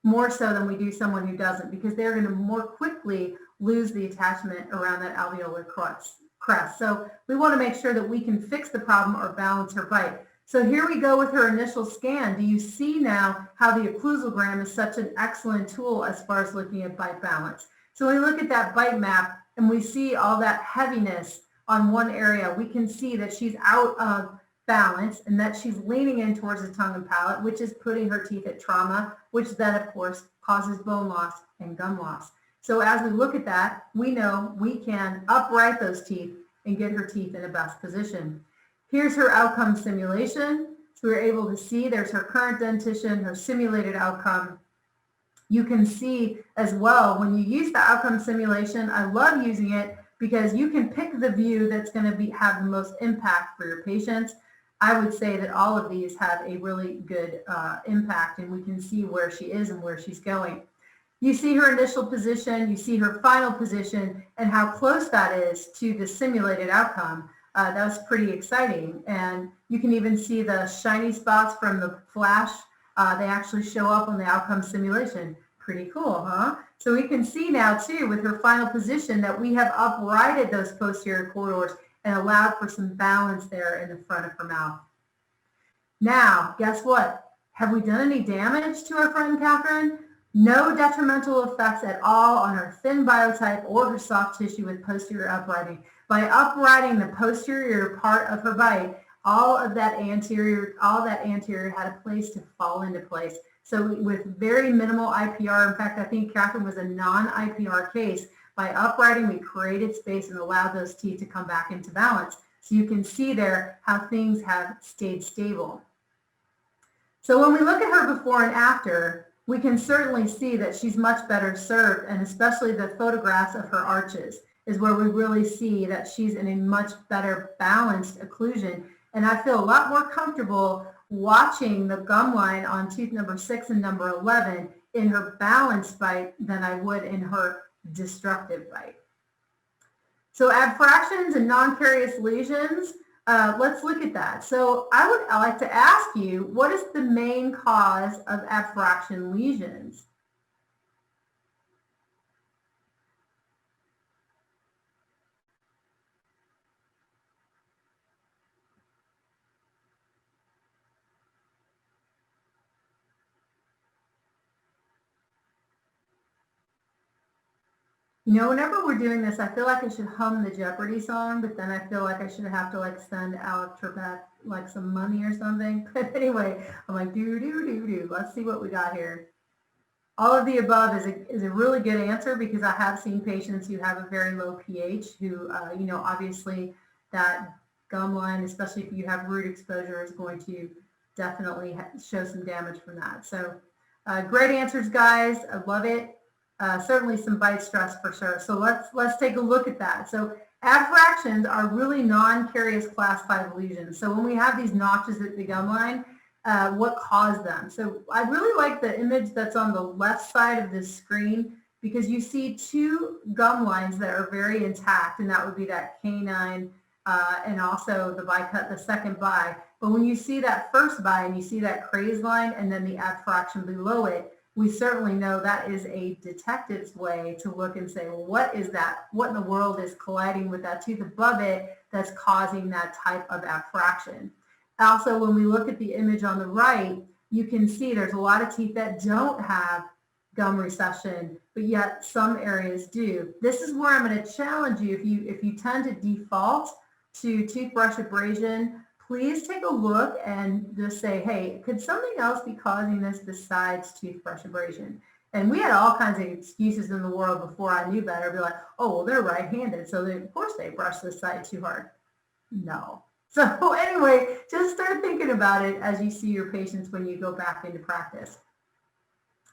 [SPEAKER 4] more so than we do someone who doesn't, because they're going to more quickly lose the attachment around that alveolar crest. So we want to make sure that we can fix the problem or balance her bite. So here we go with her initial scan. Do you see now how the occlusogram is such an excellent tool as far as looking at bite balance? So we look at that bite map and we see all that heaviness on one area. We can see that she's out of balance and that she's leaning in towards the tongue and palate, which is putting her teeth at trauma, which then of course causes bone loss and gum loss. So as we look at that, we know we can upright those teeth and get her teeth in the best position. Here's her outcome simulation. So we're able to see there's her current dentition, her simulated outcome. You can see as well when you use the outcome simulation, I love using it because you can pick the view that's going to have the most impact for your patients. I would say that all of these have a really good impact, and we can see where she is and where she's going. You see her initial position, you see her final position, and how close that is to the simulated outcome. That was pretty exciting. And you can even see the shiny spots from the flash. They actually show up on the outcome simulation. Pretty cool, huh? So we can see now too with her final position that we have uprighted those posterior corridors and allowed for some balance there in the front of her mouth. Now, guess what? Have we done any damage to our friend Catherine? No detrimental effects at all on her thin biotype or her soft tissue with posterior uprighting. By uprighting the posterior part of her bite, all that anterior had a place to fall into place. So with very minimal IPR, in fact, I think Catherine was a non-IPR case. By uprighting, we created space and allowed those teeth to come back into balance. So you can see there how things have stayed stable. So when we look at her before and after, we can certainly see that she's much better served, and especially the photographs of her arches is where we really see that she's in a much better balanced occlusion. And I feel a lot more comfortable watching the gum line on tooth number 6 and number 11 in her balanced bite than I would in her destructive bite. So abfractions and non-carious lesions, let's look at that. So I would like to ask you, what is the main cause of abfraction lesions? You know, whenever we're doing this, I feel like I should hum the Jeopardy song, but then I feel like I should have to like send Alex Trebek like some money or something. But anyway, I'm like, do. Let's see what we got here. All of the above is a really good answer, because I have seen patients who have a very low pH who, you know, obviously that gum line, especially if you have root exposure, is going to definitely show some damage from that. So great answers, guys. I love it. Certainly some bite stress for sure. So let's take a look at that. So abfractions are really non-carious class 5 lesions. So when we have these notches at the gum line, what caused them? So I really like the image that's on the left side of this screen, because you see 2 gum lines that are very intact, and that would be that canine and also the bicut, the second bi. But when you see that first bi and you see that craze line and then the abfraction below it, we certainly know that is a detective's way to look and say, well, what is that? What in the world is colliding with that tooth above it that's causing that type of abfraction? Also, when we look at the image on the right, you can see there's a lot of teeth that don't have gum recession, but yet some areas do. This is where I'm going to challenge you. If you tend to default to toothbrush abrasion, please take a look and just say, hey, could something else be causing this besides toothbrush abrasion? And we had all kinds of excuses in the world before I knew better. Be like, oh, well, they're right-handed, so of course they brush this side too hard. No. So anyway, just start thinking about it as you see your patients when you go back into practice.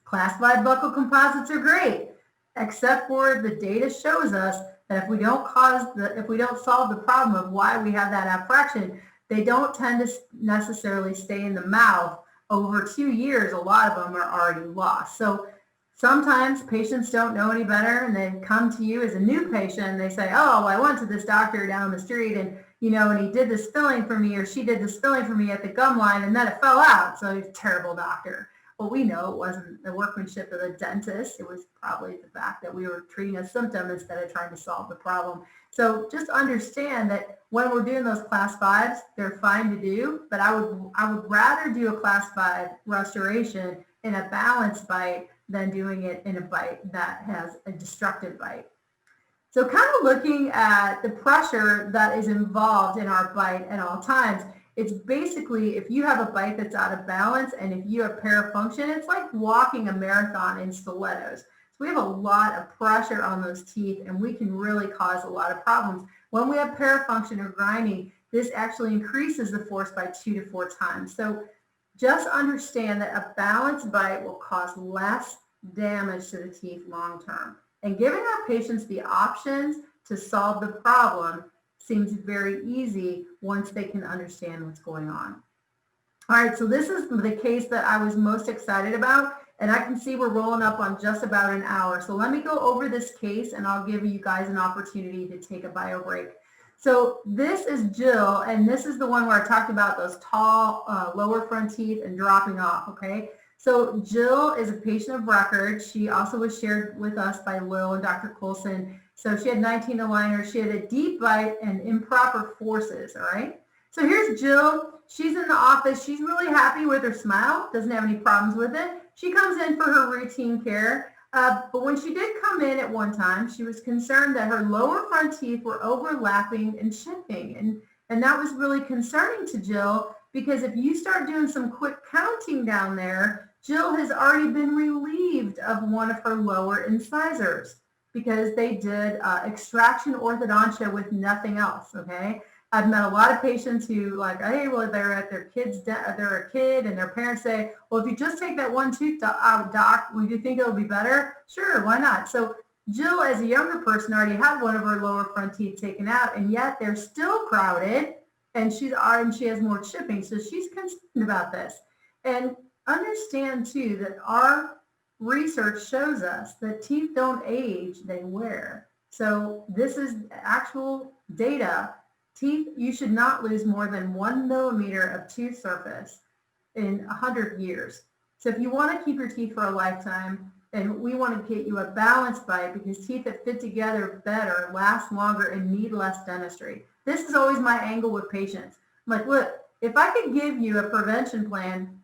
[SPEAKER 4] Class 5 buccal composites are great, except for the data shows us that if we don't solve the problem of why we have that abfraction, they don't tend to necessarily stay in the mouth. Over 2 years, a lot of them are already lost. So sometimes patients don't know any better, and they come to you as a new patient and they say, oh, I went to this doctor down the street, and and he did this filling for me, or she did this filling for me at the gum line, and then it fell out. So he's a terrible doctor. Well, we know it wasn't the workmanship of the dentist. It was probably the fact that we were treating a symptom instead of trying to solve the problem. So just understand that when we're doing those class 5s, they're fine to do, but I would rather do a class 5 restoration in a balanced bite than doing it in a bite that has a destructive bite. So kind of looking at the pressure that is involved in our bite at all times, it's basically, if you have a bite that's out of balance and if you have parafunction, it's like walking a marathon in stilettos. So we have a lot of pressure on those teeth, and we can really cause a lot of problems. When we have parafunction or grinding, this actually increases the force by 2 to 4 times. So just understand that a balanced bite will cause less damage to the teeth long term. And giving our patients the options to solve the problem seems very easy once they can understand what's going on. All right, so this is the case that I was most excited about, and I can see we're rolling up on just about an hour. So let me go over this case, and I'll give you guys an opportunity to take a bio break. So this is Jill, and this is the one where I talked about those tall lower front teeth and dropping off, okay? So Jill is a patient of record. She also was shared with us by Lil and Dr. Coulson. So she had 19 aligners. She had a deep bite and improper forces, all right? So here's Jill. She's in the office. She's really happy with her smile. Doesn't have any problems with it. She comes in for her routine care. But when she did come in at one time, she was concerned that her lower front teeth were overlapping and chipping. And that was really concerning to Jill, because if you start doing some quick counting down there, Jill has already been relieved of one of her lower incisors because they did extraction orthodontia with nothing else, okay? I've met a lot of patients who like, hey, well, they're at their kid's, they're a kid and their parents say, well, if you just take that one tooth out, doc, would you think it'll be better? Sure, why not? So Jill, as a younger person, already had one of her lower front teeth taken out, and yet they're still crowded, and she has more chipping. So she's concerned about this. And understand too that our research shows us that teeth don't age, they wear. So this is actual data. Teeth, you should not lose more than 1 millimeter of tooth surface in 100 years. So if you want to keep your teeth for a lifetime, and we want to get you a balanced bite, because teeth that fit together better last longer and need less dentistry. This is always my angle with patients. I'm like, look, if I could give you a prevention plan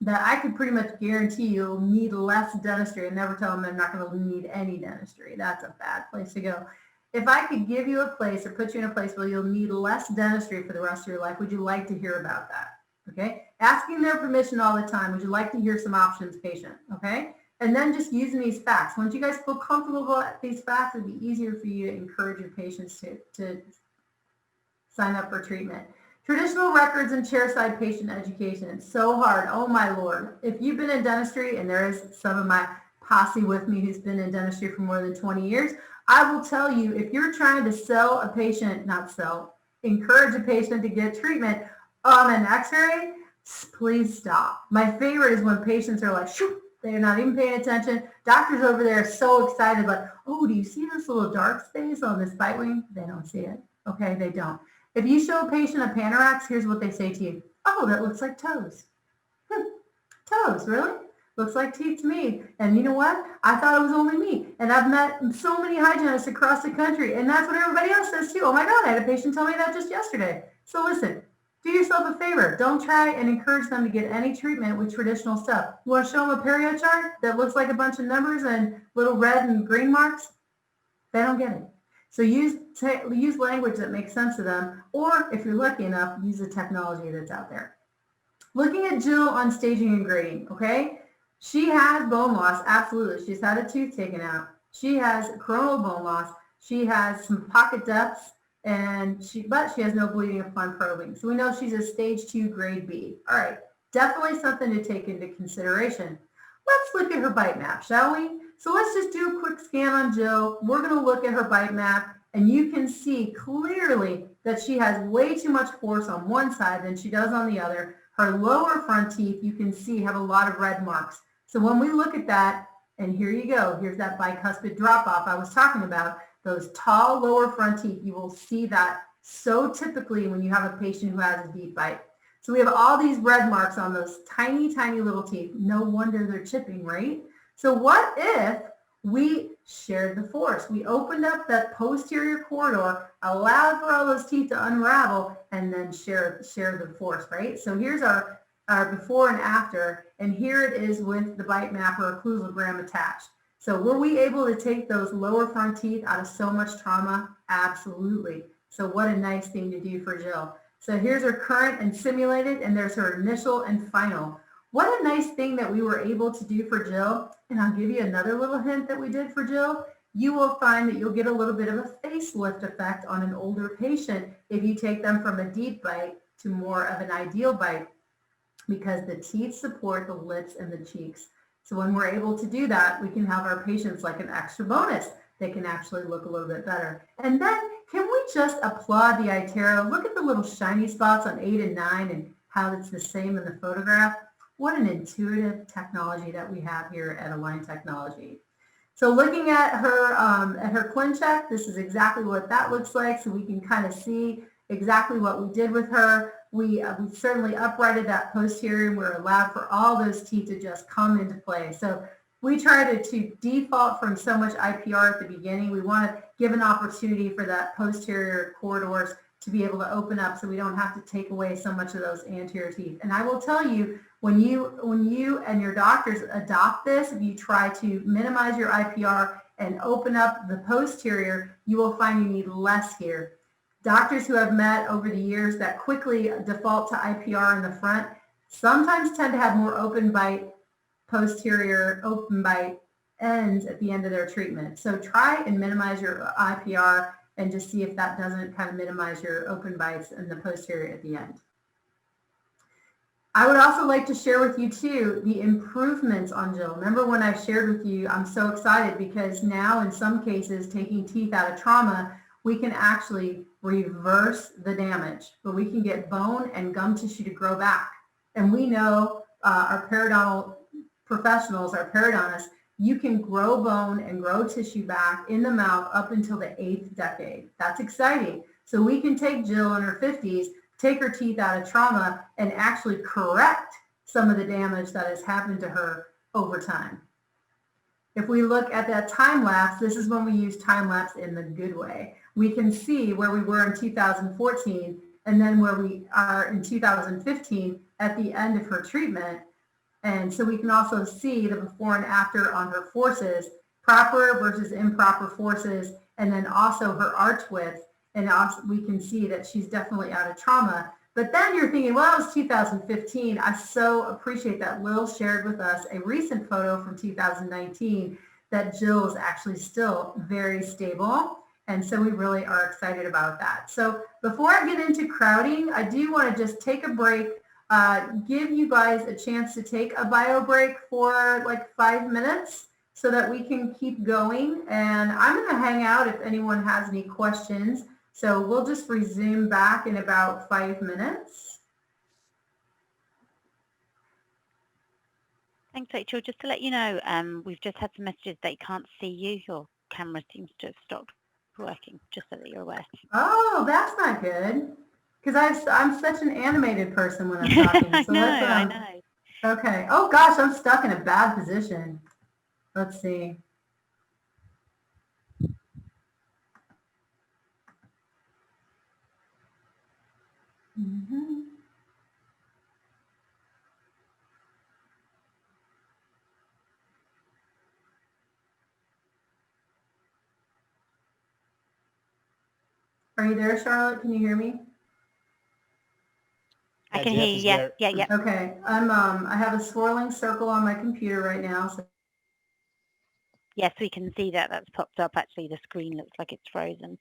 [SPEAKER 4] that I could pretty much guarantee you'll need less dentistry, and never tell them they're not going to need any dentistry. That's a bad place to go. If I could give you a place or put you in a place where you'll need less dentistry for the rest of your life, would you like to hear about that? Okay. Asking their permission all the time. Would you like to hear some options, patient? Okay. And then just using these facts. Once you guys feel comfortable with these facts, it'd be easier for you to encourage your patients to sign up for treatment. Traditional records and chairside patient education. It's so hard. Oh my Lord. If you've been in dentistry, and there is some of my posse with me who's been in dentistry for more than 20 years, I will tell you, if you're trying to sell a patient, encourage a patient to get treatment on an x-ray, please stop. My favorite is when patients are like, shoot, they're not even paying attention. Doctors over there are so excited, like, oh, do you see this little dark space on this bite wing? They don't see it. Okay, they don't. If you show a patient a Panorax, here's what they say to you. Oh, that looks like toes. Toes, really? Looks like teeth to me. And you know what? I thought it was only me. And I've met so many hygienists across the country, and that's what everybody else says too. Oh my God, I had a patient tell me that just yesterday. So listen, do yourself a favor. Don't try and encourage them to get any treatment with traditional stuff. You want to show them a perio chart that looks like a bunch of numbers and little red and green marks? They don't get it. So use language that makes sense to them, or if you're lucky enough, use the technology that's out there. Looking at Jill on staging and grading, okay? She has bone loss, absolutely. She's had a tooth taken out. She has coronal bone loss. She has some pocket depths, but she has no bleeding upon probing. So we know she's a stage 2 grade B. All right, definitely something to take into consideration. Let's look at her bite map, shall we? So let's just do a quick scan on Jill. We're going to look at her bite map, and you can see clearly that she has way too much force on one side than she does on the other. Her lower front teeth, you can see, have a lot of red marks. So when we look at that, and here you go, here's that bicuspid drop-off I was talking about, those tall lower front teeth, you will see that so typically when you have a patient who has a deep bite. So we have all these red marks on those tiny, tiny little teeth. No wonder they're chipping, right? So what if we shared the force? We opened up that posterior corridor, allowed for all those teeth to unravel, and then share the force, right? So here's our before and after, and here it is with the bite map or occlusogram attached. So were we able to take those lower front teeth out of so much trauma? Absolutely. So what a nice thing to do for Jill. So here's her current and simulated, and there's her initial and final. What a nice thing that we were able to do for Jill. And I'll give you another little hint that we did for Jill. You will find that you'll get a little bit of a facelift effect on an older patient if you take them from a deep bite to more of an ideal bite, because the teeth support the lips and the cheeks. So when we're able to do that, we can have our patients like an extra bonus. They can actually look a little bit better. And then can we just applaud the iTero? Look at the little shiny spots on 8 and 9 and how it's the same in the photograph. What an intuitive technology that we have here at Align Technology. So looking at her ClinCheck, this is exactly what that looks like. So we can kind of see exactly what we did with her. We certainly uprighted that posterior, and we're allowed for all those teeth to just come into play. So we try to default from so much IPR at the beginning. We want to give an opportunity for that posterior corridors to be able to open up so we don't have to take away so much of those anterior teeth. And I will tell you, when you and your doctors adopt this, if you try to minimize your IPR and open up the posterior, you will find you need less here. Doctors who have met over the years that quickly default to IPR in the front sometimes tend to have more open bite posterior, open bite ends at the end of their treatment. So try and minimize your IPR and just see if that doesn't kind of minimize your open bites in the posterior at the end. I would also like to share with you too the improvements on Jill. Remember when I shared with you, I'm so excited because now in some cases taking teeth out of trauma, we can actually reverse the damage, but we can get bone and gum tissue to grow back. And we know our periodontal professionals, our periodontists, you can grow bone and grow tissue back in the mouth up until the 8th decade. That's exciting. So we can take Jill in her 50s, take her teeth out of trauma, and actually correct some of the damage that has happened to her over time. If we look at that time lapse, this is when we use time lapse in the good way. We can see where we were in 2014 and then where we are in 2015 at the end of her treatment. And so we can also see the before and after on her forces, proper versus improper forces, and then also her arch width. And also we can see that she's definitely out of trauma. But then you're thinking, well, it was 2015. I so appreciate that Lil shared with us a recent photo from 2019 that Jill is actually still very stable. And so we really are excited about that. So before I get into crowding, I do want to just take a break, give you guys a chance to take a bio break for like 5 minutes so that we can keep going. And I'm going to hang out if anyone has any questions. So we'll just resume back in about 5 minutes.
[SPEAKER 5] Thanks, Rachel. Just to let you know, we've just had some messages that you can't see you. Your camera seems to have stopped working, just so that you're aware.
[SPEAKER 4] Oh, that's not good. Because I'm such an animated person when I'm talking. So
[SPEAKER 5] I know.
[SPEAKER 4] Okay. Oh gosh, I'm stuck in a bad position. Let's see. Are you there, Charlotte? Can you hear me?
[SPEAKER 5] I can hear you. Yeah.
[SPEAKER 4] Okay. I have a swirling circle on my computer right now. So
[SPEAKER 5] Yes, we can see that. That's popped up. Actually, the screen looks like it's frozen.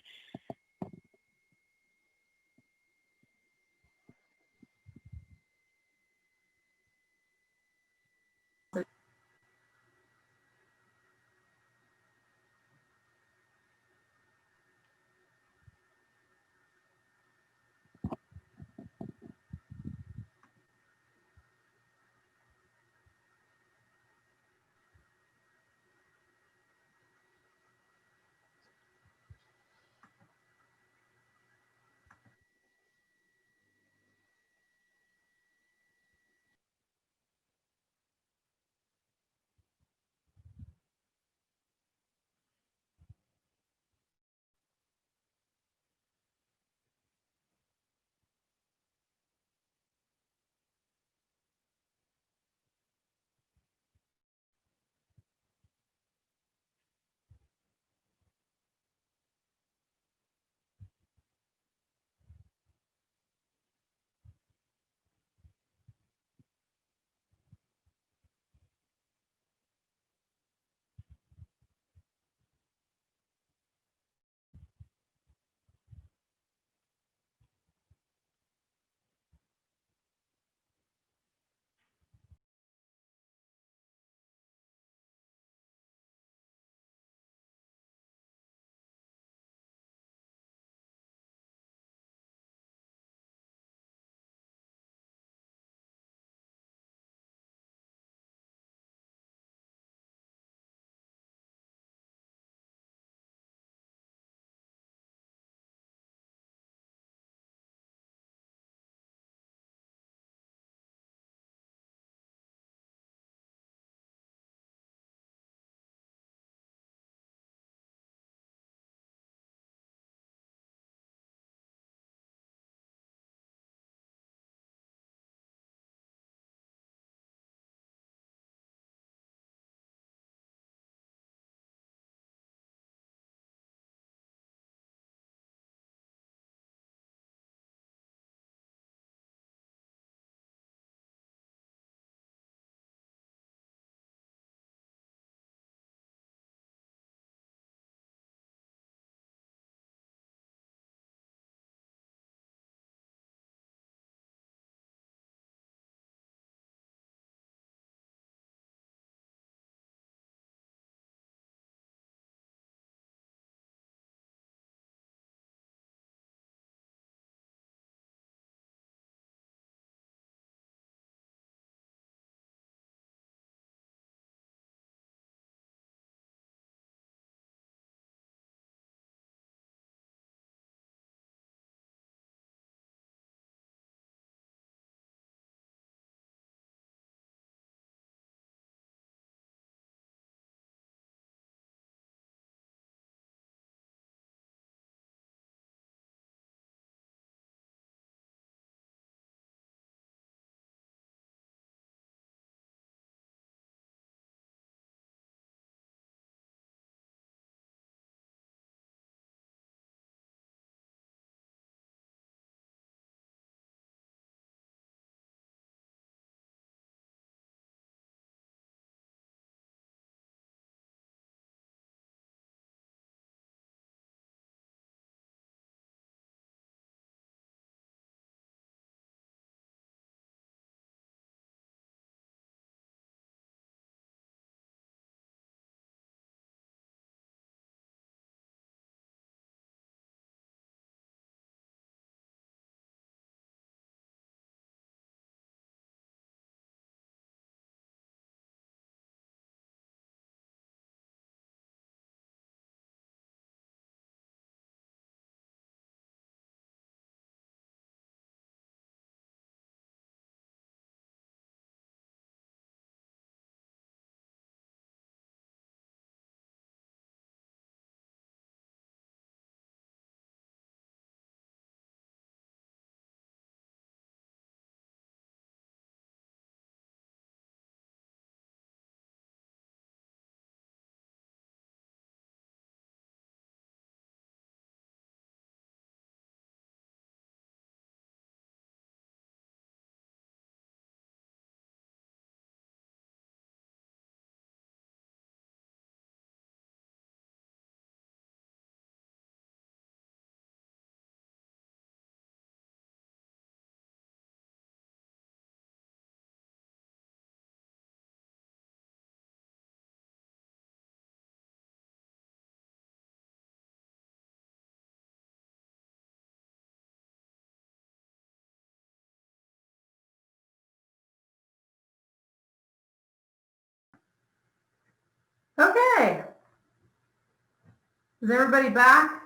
[SPEAKER 4] Is everybody back?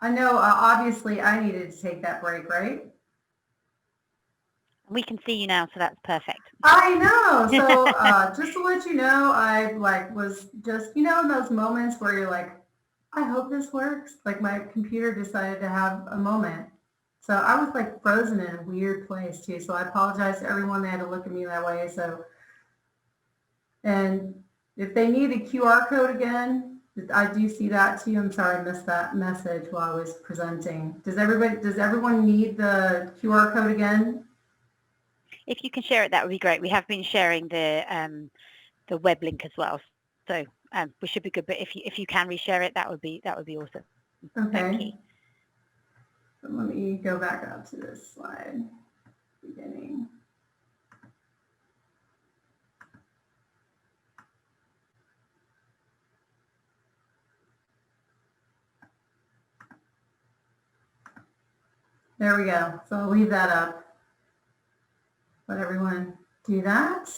[SPEAKER 4] I know, obviously I needed to take that break, right?
[SPEAKER 5] We can see you now, so that's perfect.
[SPEAKER 4] I know. So just to let you know, I was just, in those moments where you're like, I hope this works. Like my computer decided to have a moment. So I was like frozen in a weird place too. So I apologize to everyone that had to look at me that way. So, and if they need a QR code again, I do see that too. I'm sorry I missed that message while I was presenting. Does everyone need the QR code again?
[SPEAKER 5] If you can share it, that would be great. We have been sharing the web link as well, so we should be good. But if you can reshare it, that would be awesome.
[SPEAKER 4] Okay.
[SPEAKER 5] Thank you.
[SPEAKER 4] So let me go back up to this slide. Beginning. There we go. So I'll leave that up. Let everyone do that.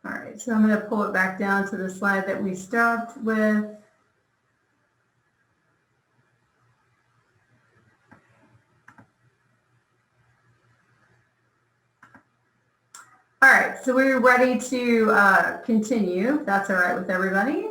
[SPEAKER 4] All right, so I'm going to pull it back down to the slide that we stopped with. All right, so we're ready to continue, if that's all right with everybody.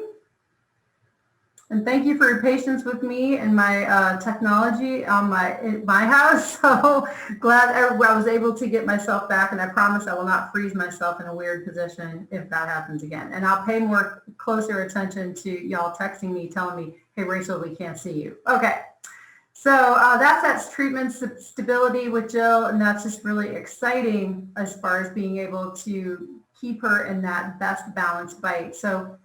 [SPEAKER 4] And thank you for your patience with me and my technology on my house. So glad I was able to get myself back, and I promise I will not freeze myself in a weird position if that happens again. And I'll pay more closer attention to y'all texting me, telling me, hey, Rachel, we can't see you. Okay. So that's treatment stability with Jill, and that's just really exciting as far as being able to keep her in that best balanced bite. So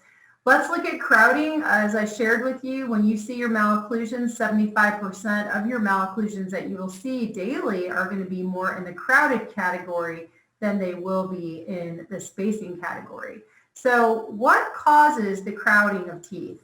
[SPEAKER 4] let's look at crowding. As I shared with you, when you see your malocclusions, 75% of your malocclusions that you will see daily are going to be more in the crowded category than they will be in the spacing category. So what causes the crowding of teeth?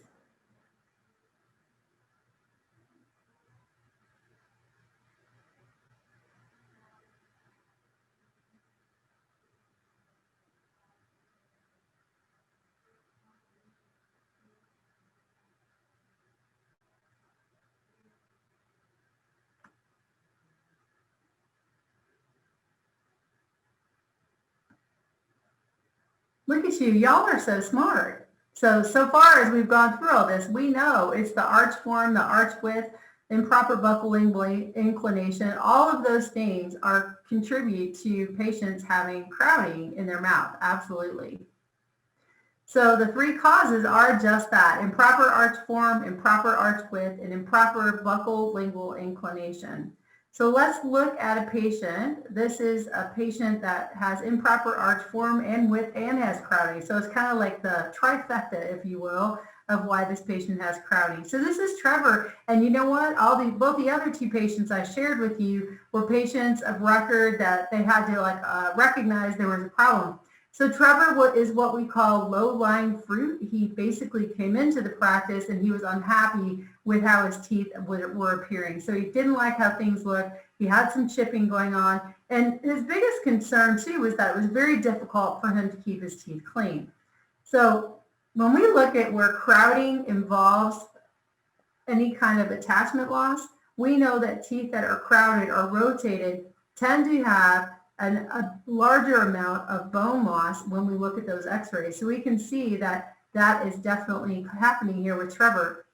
[SPEAKER 4] Look at you, y'all are so smart. So far as we've gone through all this, we know it's the arch form, the arch width, improper buccal inclination. All of those things contribute to patients having crowding in their mouth, absolutely. So the three causes are just that: improper arch form, improper arch width, and improper buccal lingual inclination. So let's look at a patient. This is a patient that has improper arch form and width and has crowding. So it's kind of like the trifecta, if you will, of why this patient has crowding. So this is Trevor. And you know what? Both the other two patients I shared with you were patients of record that they had to recognize there was a problem. So Trevor is what we call low-lying fruit. He basically came into the practice and he was unhappy with how his teeth were appearing. So he didn't like how things looked. He had some chipping going on. And his biggest concern too was that it was very difficult for him to keep his teeth clean. So when we look at where crowding involves any kind of attachment loss, we know that teeth that are crowded or rotated tend to have a larger amount of bone loss when we look at those x-rays. So we can see that that is definitely happening here with Trevor.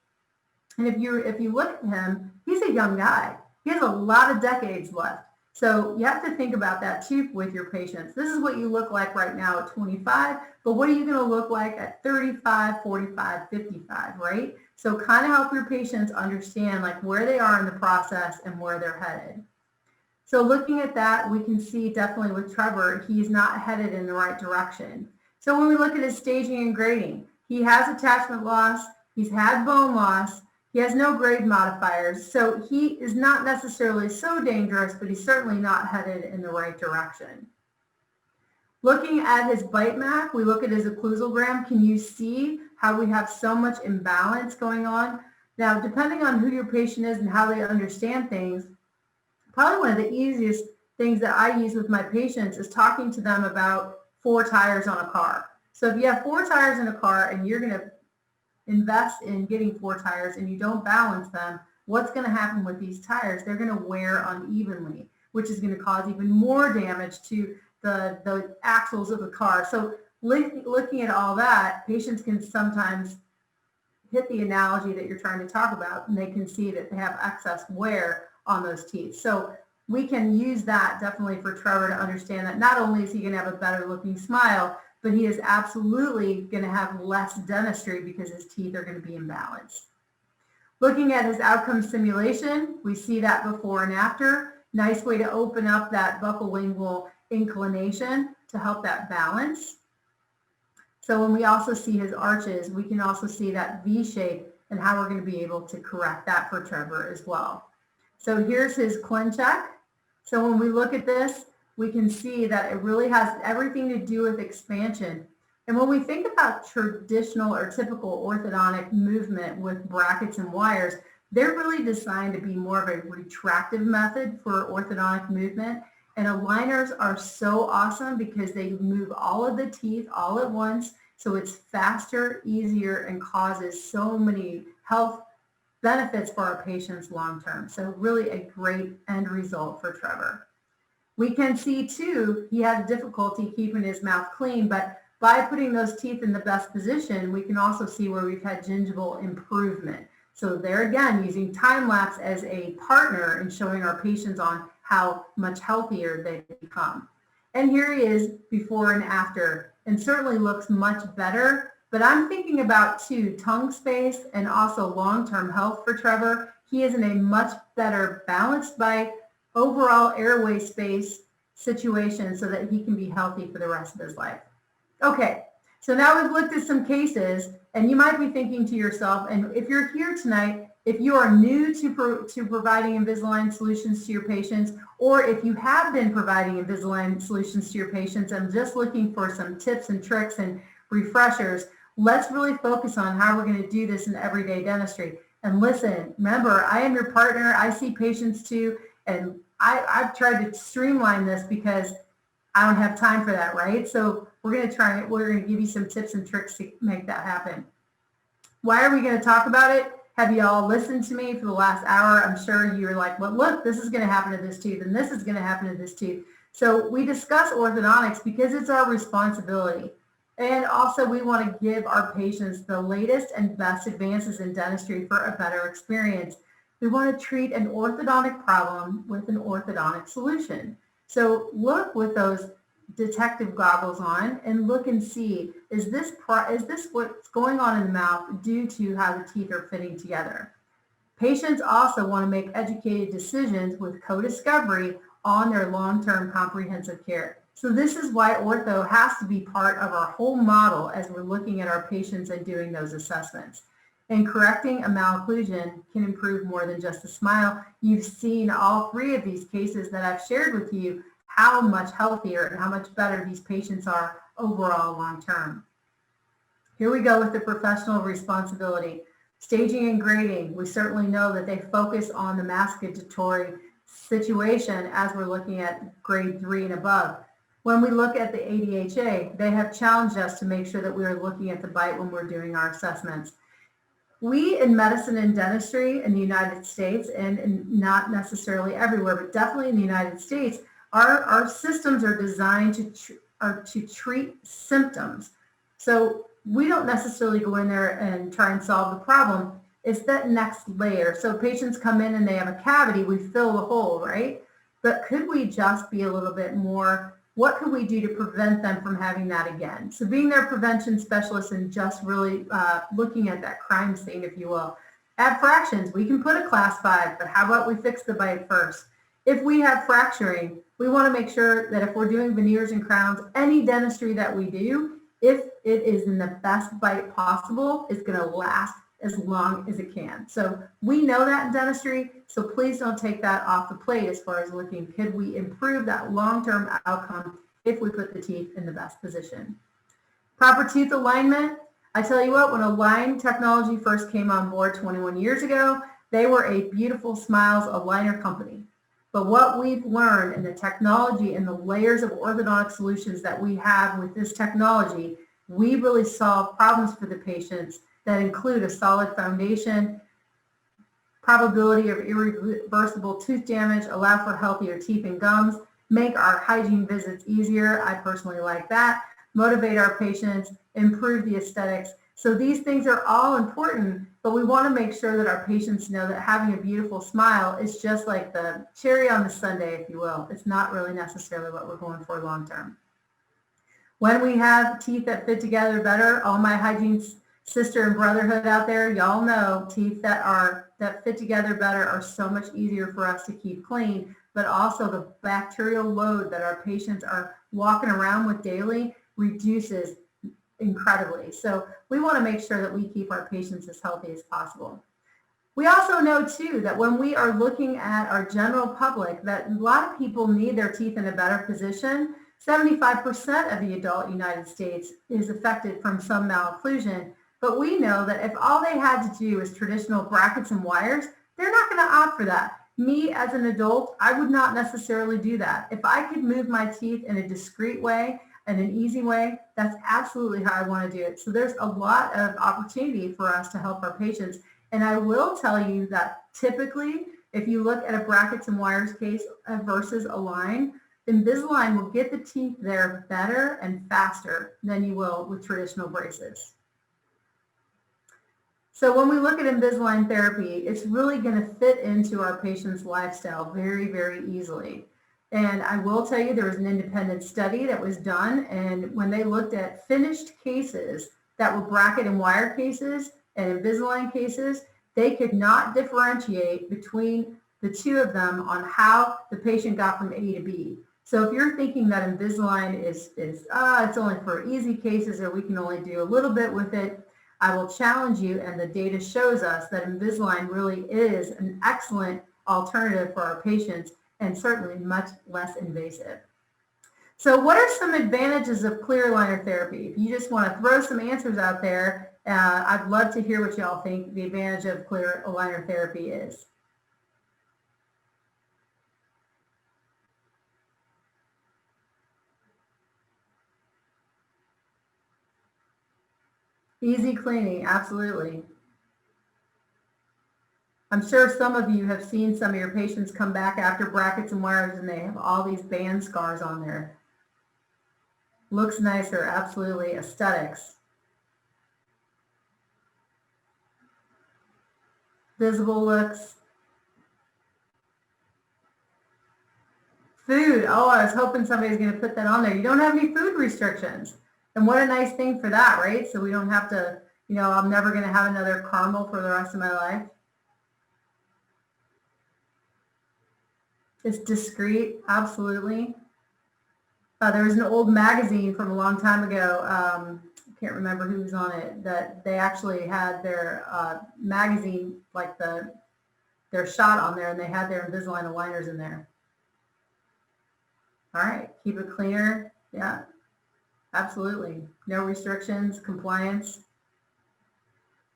[SPEAKER 4] And if you look at him, he's a young guy. He has a lot of decades left. So you have to think about that too with your patients. This is what you look like right now at 25, but what are you going to look like at 35, 45, 55, right? So kind of help your patients understand like where they are in the process and where they're headed. So looking at that, we can see definitely with Trevor, he's not headed in the right direction. So when we look at his staging and grading, he has attachment loss, he's had bone loss, he has no grade modifiers, so he is not necessarily so dangerous, but he's certainly not headed in the right direction. Looking at his bite map, we look at his occlusogram. Can you see how we have so much imbalance going on? Now, depending on who your patient is and how they understand things, probably one of the easiest things that I use with my patients is talking to them about 4 tires on a car. So if you have 4 tires in a car and you're going to invest in getting 4 tires and you don't balance them, what's going to happen with these tires? They're going to wear unevenly, which is going to cause even more damage to the axles of the car. So looking at all that, patients can sometimes hit the analogy that you're trying to talk about, and they can see that they have excess wear on those teeth. So we can use that definitely for Trevor to understand that not only is he going to have a better looking smile, but he is absolutely going to have less dentistry because his teeth are going to be imbalanced. Looking at his outcome simulation, we see that before and after. Nice way to open up that buccolingual inclination to help that balance. So when we also see his arches, we can also see that V shape and how we're going to be able to correct that for Trevor as well. So here's his ClinCheck. So when we look at this, we can see that it really has everything to do with expansion. And when we think about traditional or typical orthodontic movement with brackets and wires, they're really designed to be more of a retractive method for orthodontic movement. And aligners are so awesome because they move all of the teeth all at once. So it's faster, easier, and causes so many health benefits for our patients long term. So really a great end result for Trevor. We can see too, he had difficulty keeping his mouth clean, but by putting those teeth in the best position, we can also see where we've had gingival improvement. So there again, using time lapse as a partner and showing our patients on how much healthier they become. And here he is before and after, and certainly looks much better. But I'm thinking about too, tongue space and also long-term health for Trevor. He is in a much better balanced bite, overall airway space situation so that he can be healthy for the rest of his life. Okay, so now we've looked at some cases, and you might be thinking to yourself, and if you're here tonight, if you are new to providing Invisalign solutions to your patients, or if you have been providing Invisalign solutions to your patients and just looking for some tips and tricks and refreshers, let's really focus on how we're going to do this in everyday dentistry. And listen, remember, I am your partner. I see patients too, and I've tried to streamline this because I don't have time for that, right? So we're going to give you some tips and tricks to make that happen. Why are we going to talk about it? Have you all listened to me for the last hour? I'm sure you're like, well, look, this is going to happen to this tooth, and this is going to happen to this tooth. So we discuss orthodontics because it's our responsibility. And also we want to give our patients the latest and best advances in dentistry for a better experience. We want to treat an orthodontic problem with an orthodontic solution. So look with those detective goggles on and look and see, is this what's going on in the mouth due to how the teeth are fitting together? Patients also want to make educated decisions with co-discovery on their long-term comprehensive care. So this is why ortho has to be part of our whole model as we're looking at our patients and doing those assessments. And correcting a malocclusion can improve more than just a smile. You've seen all 3 of these cases that I've shared with you, how much healthier and how much better these patients are overall long term. Here we go with the professional responsibility. Staging and grading, we certainly know that they focus on the masticatory situation as we're looking at grade 3 and above. When we look at the ADHA, they have challenged us to make sure that we are looking at the bite when we're doing our assessments. We in medicine and dentistry in the United States, and not necessarily everywhere, but definitely in the United States, our systems are designed to treat symptoms. So we don't necessarily go in there and try and solve the problem. It's that next layer. So patients come in and they have a cavity, we fill the hole, right? But could we just be a little bit more, what could we do to prevent them from having that again? So being their prevention specialist and just really looking at that crime scene, if you will. At fractions, we can put a class 5, but how about we fix the bite first? If we have fracturing, we want to make sure that if we're doing veneers and crowns, any dentistry that we do, if it is in the best bite possible, it's going to last as long as it can. So we know that in dentistry, so please don't take that off the plate as far as looking, could we improve that long-term outcome if we put the teeth in the best position. Proper tooth alignment. I tell you what, when Align Technology first came on board 21 years ago, they were a Beautiful Smiles aligner company. But what we've learned in the technology and the layers of orthodontic solutions that we have with this technology, we really solve problems for the patients that include a solid foundation, probability of irreversible tooth damage, allow for healthier teeth and gums, make our hygiene visits easier. I personally like that. Motivate our patients, improve the aesthetics. So these things are all important, but we want to make sure that our patients know that having a beautiful smile is just like the cherry on the sundae, if you will. It's not really necessarily what we're going for long term. When we have teeth that fit together better, all my hygiene sister and brotherhood out there, y'all know teeth that fit together better are so much easier for us to keep clean, but also the bacterial load that our patients are walking around with daily reduces incredibly. So we want to make sure that we keep our patients as healthy as possible. We also know too that when we are looking at our general public, that a lot of people need their teeth in a better position. 75% of the adult United States is affected from some malocclusion, but we know that if all they had to do is traditional brackets and wires, they're not going to opt for that. Me as an adult, I would not necessarily do that. If I could move my teeth in a discreet way and an easy way, that's absolutely how I want to do it. So there's a lot of opportunity for us to help our patients. And I will tell you that typically, if you look at a brackets and wires case versus Align, Invisalign will get the teeth there better and faster than you will with traditional braces. So when we look at Invisalign therapy, it's really going to fit into our patient's lifestyle very, very easily. And I will tell you, there was an independent study that was done, and when they looked at finished cases that were bracket and wire cases and Invisalign cases, they could not differentiate between the two of them on how the patient got from A to B. So if you're thinking that Invisalign is it's only for easy cases or we can only do a little bit with it, I will challenge you, and the data shows us that Invisalign really is an excellent alternative for our patients and certainly much less invasive. So what are some advantages of clear aligner therapy? If you just want to throw some answers out there, I'd love to hear what y'all think the advantage of clear aligner therapy is. Easy cleaning, absolutely. I'm sure some of you have seen some of your patients come back after brackets and wires and they have all these band scars on there. Looks nicer, absolutely. Aesthetics. Visible looks. Food. Oh, I was hoping somebody's going to put that on there. You don't have any food restrictions. And what a nice thing for that, right? So we don't have to, I'm never going to have another caramel for the rest of my life. It's discreet, absolutely. There was an old magazine from a long time ago, I can't remember who was on it, that they actually had their magazine, like their shot on there, and they had their Invisalign aligners in there. All right, keep it cleaner. Yeah, absolutely. No restrictions, compliance.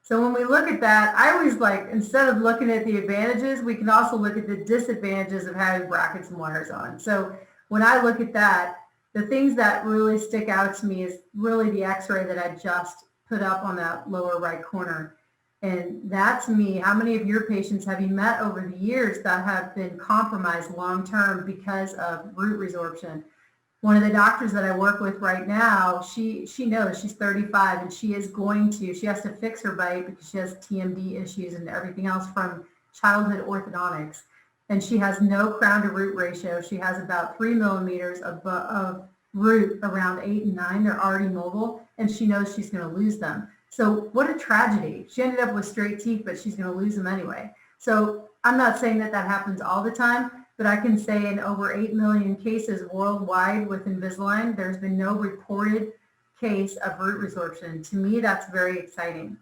[SPEAKER 4] So when we look at that, I always like, instead of looking at the advantages, we can also look at the disadvantages of having brackets and wires on. So when I look at that, the things that really stick out to me is really the x-ray that I just put up on that lower right corner. And that to me, how many of your patients have you met over the years that have been compromised long-term because of root resorption? One of the doctors that I work with right now, she knows she's 35 and she has to fix her bite because she has TMD issues and everything else from childhood orthodontics. And she has no crown to root ratio. She has about 3 millimeters of root around 8 and 9. They're already mobile and she knows she's going to lose them. So what a tragedy. She ended up with straight teeth, but she's going to lose them anyway. So I'm not saying that happens all the time, but I can say in over 8 million cases worldwide with Invisalign, there's been no reported case of root resorption. To me, that's very exciting.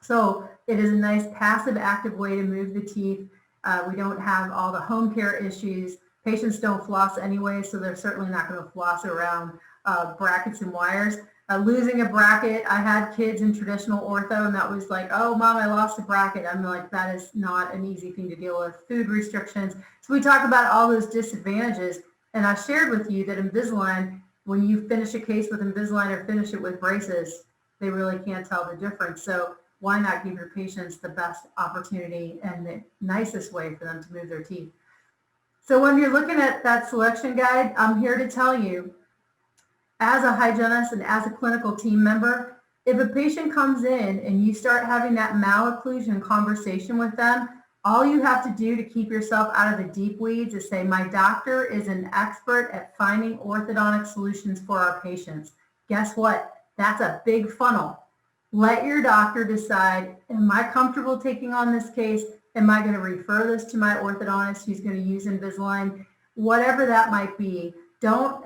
[SPEAKER 4] So it is a nice passive active way to move the teeth. We don't have all the home care issues. Patients don't floss anyway, so they're certainly not going to floss around brackets and wires. Losing a bracket, I had kids in traditional ortho and that was like, oh mom, I lost a bracket. I'm like, that is not an easy thing to deal with. Food restrictions. So we talk about all those disadvantages, and I shared with you that Invisalign, when you finish a case with Invisalign or finish it with braces, they really can't tell the difference. So why not give your patients the best opportunity and the nicest way for them to move their teeth? So when you're looking at that selection guide, I'm here to tell you, as a hygienist and as a clinical team member, if a patient comes in and you start having that malocclusion conversation with them, all you have to do to keep yourself out of the deep weeds is say, my doctor is an expert at finding orthodontic solutions for our patients. Guess what? That's a big funnel. Let your doctor decide, am I comfortable taking on this case? Am I going to refer this to my orthodontist who's going to use Invisalign? Whatever that might be, don't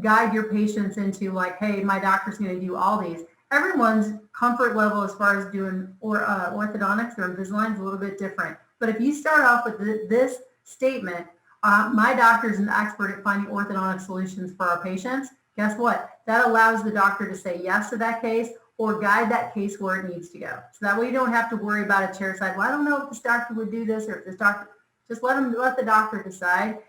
[SPEAKER 4] guide your patients into like, hey, my doctor's going to do all these. Everyone's comfort level as far as doing orthodontics or Invisalign is a little bit different. But if you start off with this statement, my doctor is an expert at finding orthodontic solutions for our patients, guess what? That allows the doctor to say yes to that case or guide that case where it needs to go. So that way you don't have to worry about a chairside, well, I don't know if this doctor would do this or if this doctor, just let the doctor decide.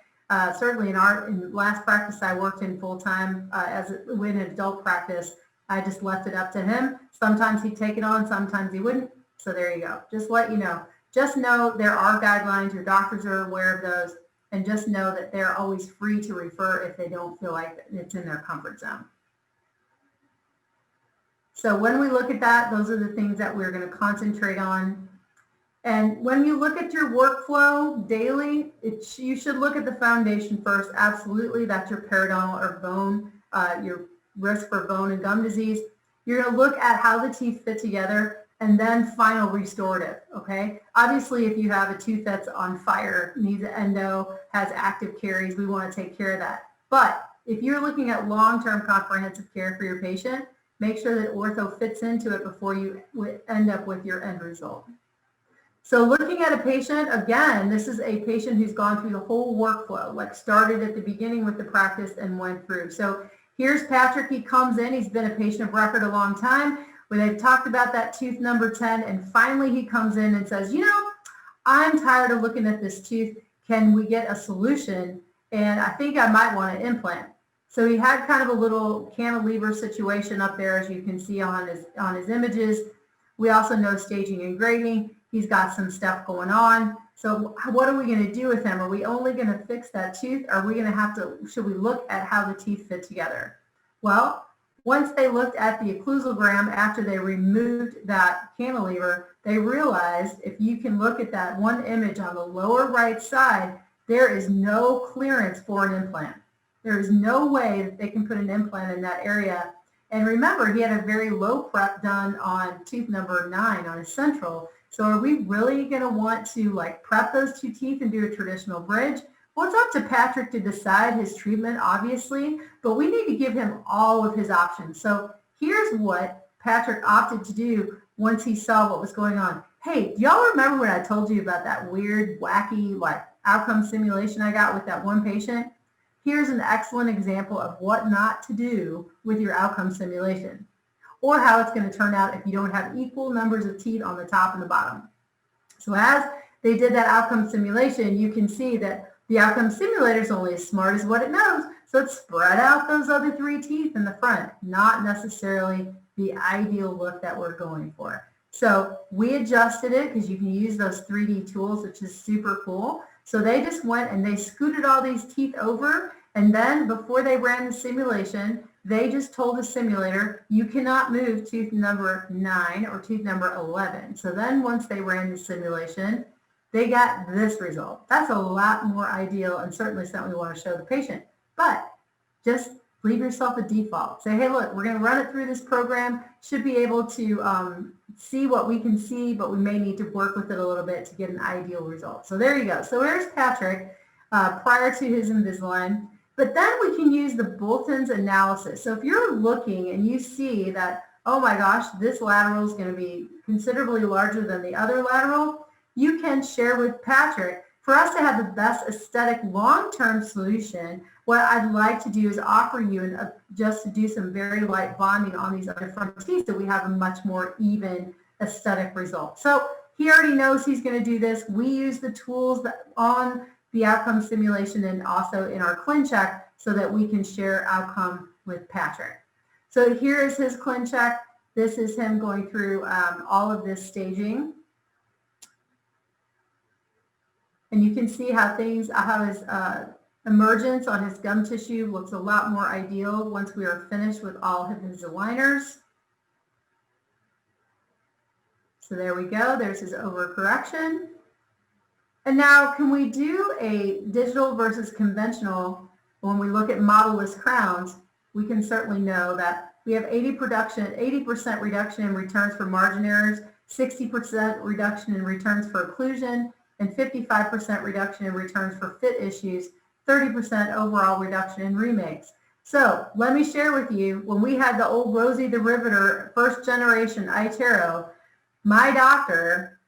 [SPEAKER 4] Certainly in last practice I worked in full-time in adult practice, I just left it up to him. Sometimes he'd take it on, sometimes he wouldn't. So there you go. Just let you know. Just know there are guidelines, your doctors are aware of those, and just know that they're always free to refer if they don't feel like it's in their comfort zone. So when we look at that, those are the things that we're going to concentrate on. And when you look at your workflow daily, you should look at the foundation first. Absolutely, that's your periodontal or bone, your risk for bone and gum disease. You're going to look at how the teeth fit together and then final restorative, okay? Obviously, if you have a tooth that's on fire, needs endo, has active caries, we want to take care of that. But if you're looking at long-term comprehensive care for your patient, make sure that ortho fits into it before you end up with your end result. So looking at a patient, again, this is a patient who's gone through the whole workflow, like started at the beginning with the practice and went through. So here's Patrick, he comes in, he's been a patient of record a long time. When they've talked about that tooth number 10, and finally he comes in and says, you know, I'm tired of looking at this tooth. Can we get a solution? And I think I might want to implant. So he had kind of a little cantilever situation up there, as you can see on his images. We also know staging and grading. He's got some stuff going on. So what are we going to do with him? Are we only going to fix that tooth? Are we going to should we look at how the teeth fit together? Well, once they looked at the occlusogram after they removed that cantilever, they realized if you can look at that one image on the lower right side, there is no clearance for an implant. There is no way that they can put an implant in that area. And remember, he had a very low prep done on tooth number 9 on his central. So are we really going to want to like prep those two teeth and do a traditional bridge? Well, it's up to Patrick to decide his treatment, obviously, but we need to give him all of his options. So here's what Patrick opted to do once he saw what was going on. Hey, do y'all remember when I told you about that weird, wacky, like outcome simulation I got with that one patient? Here's an excellent example of what not to do with your outcome simulation, or how it's going to turn out if you don't have equal numbers of teeth on the top and the bottom. So as they did that outcome simulation, you can see that the outcome simulator is only as smart as what it knows. So it spread out those other 3 teeth in the front, not necessarily the ideal look that we're going for. So we adjusted it because you can use those 3D tools, which is super cool. So they just went and they scooted all these teeth over. And then before they ran the simulation, they just told the simulator, you cannot move tooth number 9 or tooth number 11. So then once they ran the simulation, they got this result. That's a lot more ideal and certainly something we want to show the patient. But just leave yourself a default. Say, hey, look, we're going to run it through this program. Should be able to see what we can see, but we may need to work with it a little bit to get an ideal result. So there you go. So there's Patrick prior to his Invisalign. But then we can use the Bolton's analysis. So if you're looking and you see that, oh my gosh, this lateral is going to be considerably larger than the other lateral, you can share with Patrick For us to have the best aesthetic long-term solution, what I'd like to do is offer you just to do some very light bonding on these other front teeth so we have a much more even aesthetic result. So he already knows he's going to do this. We use the tools that on the outcome simulation and also in our ClinCheck so that we can share outcome with Patrick. So here is his ClinCheck. This is him going through all of this staging. And you can see how his emergence on his gum tissue looks a lot more ideal once we are finished with all of his aligners. So there we go. There's his overcorrection. And now can we do a digital versus conventional? When we look at model-less crowns, we can certainly know that we have 80% reduction in returns for margin errors, 60% reduction in returns for occlusion, and 55% reduction in returns for fit issues, 30% overall reduction in remakes. So let me share with you, when we had the old Rosie the Riveter first generation iTero, my doctor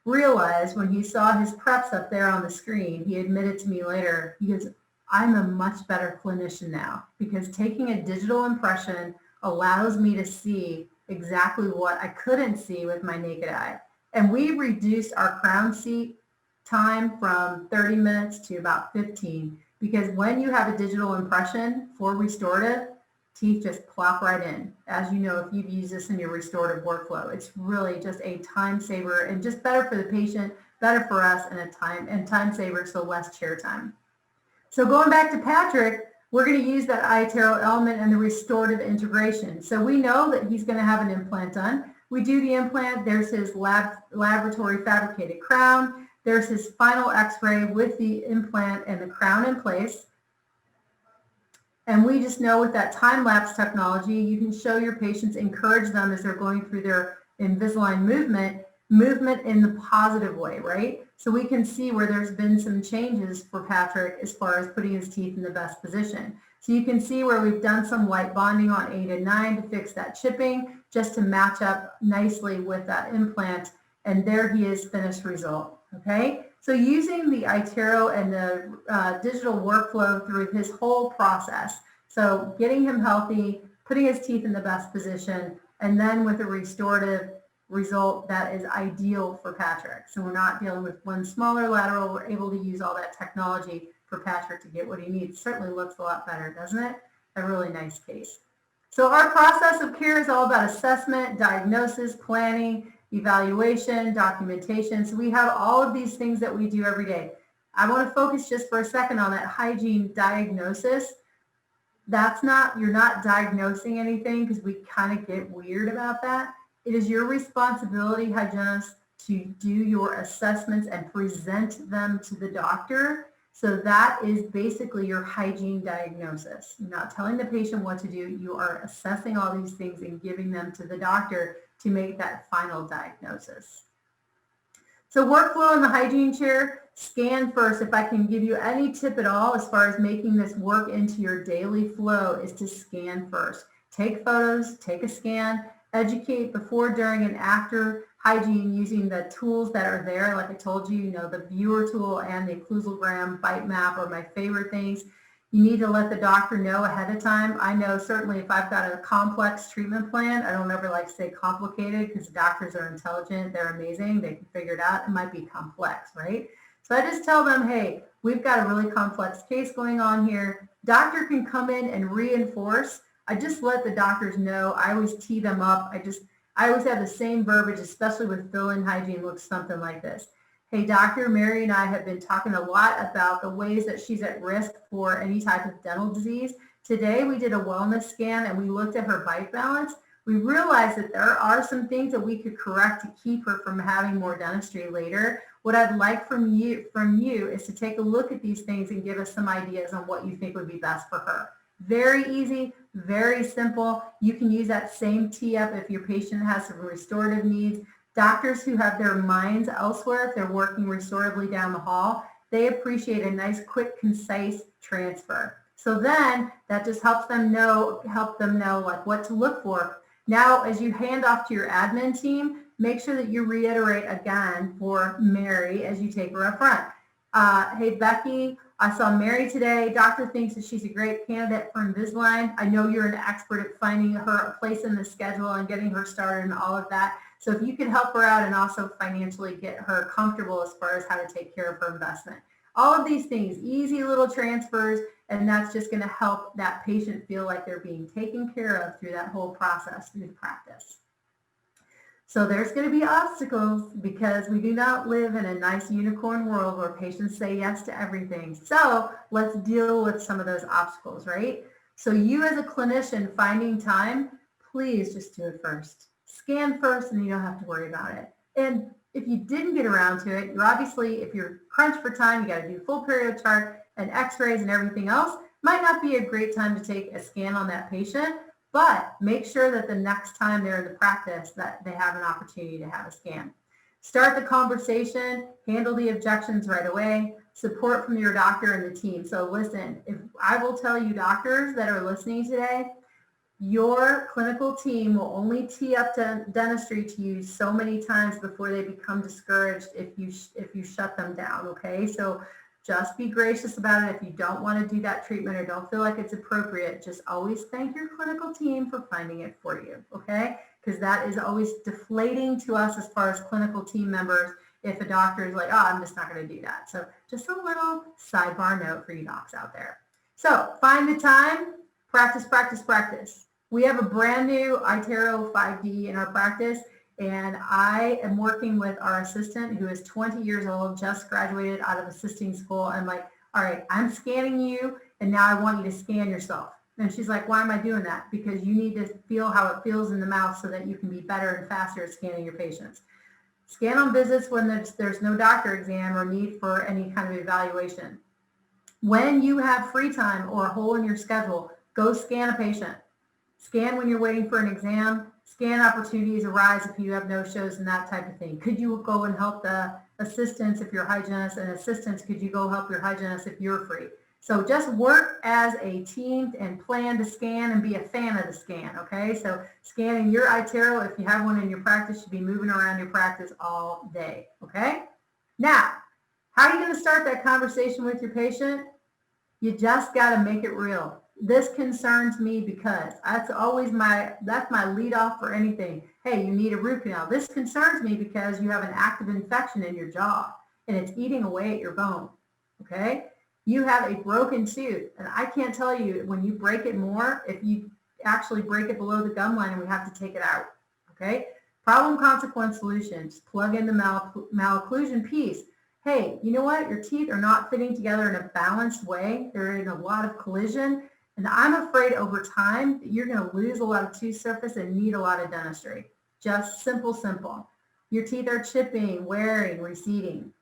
[SPEAKER 4] realized when he saw his preps up there on the screen, he admitted to me later, he goes, I'm a much better clinician now because taking a digital impression allows me to see exactly what I couldn't see with my naked eye. And we reduced our crown seat time from 30 minutes to about 15 because when you have a digital impression for restorative, teeth just plop right in. As you know, if you've used this in your restorative workflow, it's really just a time saver and just better for the patient, better for us, and time saver, so less chair time. So going back to Patrick, we're going to use that iTero element and the restorative integration. So we know that he's going to have an implant done. We do the implant. There's his laboratory fabricated crown. There's his final x-ray with the implant and the crown in place. And we just know with that time-lapse technology, you can show your patients, encourage them as they're going through their Invisalign movement in the positive way, right? So we can see where there's been some changes for Patrick as far as putting his teeth in the best position. So you can see where we've done some light bonding on 8 and 9 to fix that chipping, just to match up nicely with that implant. And there he is, finished result, okay? So using the iTero and the digital workflow through his whole process. So getting him healthy, putting his teeth in the best position, and then with a restorative result that is ideal for Patrick. So we're not dealing with one smaller lateral. We're able to use all that technology for Patrick to get what he needs. Certainly looks a lot better, doesn't it? A really nice case. So our process of care is all about assessment, diagnosis, planning, evaluation, documentation. So we have all of these things that we do every day. I want to focus just for a second on that hygiene diagnosis. You're not diagnosing anything because we kind of get weird about that. It is your responsibility, hygienist, to do your assessments and present them to the doctor. So that is basically your hygiene diagnosis. You're not telling the patient what to do. You are assessing all these things and giving them to the doctor to make that final diagnosis. So workflow in the hygiene chair, scan first. If I can give you any tip at all as far as making this work into your daily flow is to scan first. Take photos, take a scan, educate before, during, and after hygiene using the tools that are there. Like I told you, the viewer tool and the occlusogram bite map are my favorite things. You need to let the doctor know ahead of time. I know certainly if I've got a complex treatment plan, I don't ever like to say complicated because doctors are intelligent. They're amazing. They can figure it out. It might be complex, right? So I just tell them, hey, we've got a really complex case going on here. Doctor can come in and reinforce. I just let the doctors know. I always tee them up. I always have the same verbiage, especially with fill-in hygiene, looks something like this. Hey, Dr. Mary and I have been talking a lot about the ways that she's at risk for any type of dental disease. Today, we did a wellness scan and we looked at her bite balance. We realized that there are some things that we could correct to keep her from having more dentistry later. What I'd like from you is to take a look at these things and give us some ideas on what you think would be best for her. Very easy, very simple. You can use that same tee-up if your patient has some restorative needs. Doctors who have their minds elsewhere, if they're working restoratively down the hall, they appreciate a nice, quick, concise transfer. So then that just helps them know like what to look for. Now, as you hand off to your admin team, make sure that you reiterate again for Mary as you take her up front. Hey, Becky, I saw Mary today. Doctor thinks that she's a great candidate for Invisalign. I know you're an expert at finding her a place in the schedule and getting her started and all of that. So if you could help her out and also financially get her comfortable as far as how to take care of her investment. All of these things, easy little transfers, and that's just going to help that patient feel like they're being taken care of through that whole process, through the practice. So there's going to be obstacles because we do not live in a nice unicorn world where patients say yes to everything. So let's deal with some of those obstacles, right? So you as a clinician finding time, please just do it first. Scan first and you don't have to worry about it. And if you didn't get around to it, you're obviously, if you're crunched for time, you got to do full period chart and x-rays and everything else. Might not be a great time to take a scan on that patient, but make sure that the next time they're in the practice that they have an opportunity to have a scan. Start the conversation, handle the objections right away, support from your doctor and the team. So listen, if I will tell you doctors that are listening today, your clinical team will only tee up dentistry to you so many times before they become discouraged if you shut them down, okay? So just be gracious about it. If you don't want to do that treatment or don't feel like it's appropriate, just always thank your clinical team for finding it for you, okay? Because that is always deflating to us as far as clinical team members if a doctor is like, oh, I'm just not going to do that. So just a little sidebar note for you docs out there. So find the time, practice, practice, practice. We have a brand new iTero 5D in our practice, and I am working with our assistant who is 20 years old, just graduated out of assisting school. I'm like, all right, I'm scanning you, and now I want you to scan yourself. And she's like, why am I doing that? Because you need to feel how it feels in the mouth so that you can be better and faster at scanning your patients. Scan on visits when there's no doctor exam or need for any kind of evaluation. When you have free time or a hole in your schedule, go scan a patient. Scan when you're waiting for an exam. Scan opportunities arise if you have no-shows and that type of thing. Could you go and help the assistants if you're hygienists, and assistants, could you go help your hygienist if you're free? So just work as a team and plan to scan and be a fan of the scan, okay? So scanning your iTero, if you have one in your practice, should be moving around your practice all day, okay? Now, how are you going to start that conversation with your patient? You just got to make it real. This concerns me because that's my lead off for anything. Hey, you need a root canal. This concerns me because you have an active infection in your jaw and it's eating away at your bone, okay? You have a broken tooth, and I can't tell you when you break it more, if you actually break it below the gum line and we have to take it out, okay? Problem, consequence, solutions. Plug in the malocclusion piece. Hey, you know what? Your teeth are not fitting together in a balanced way. They're in a lot of collision. And I'm afraid over time that you're going to lose a lot of tooth surface and need a lot of dentistry. Just simple. Your teeth are chipping, wearing, receding.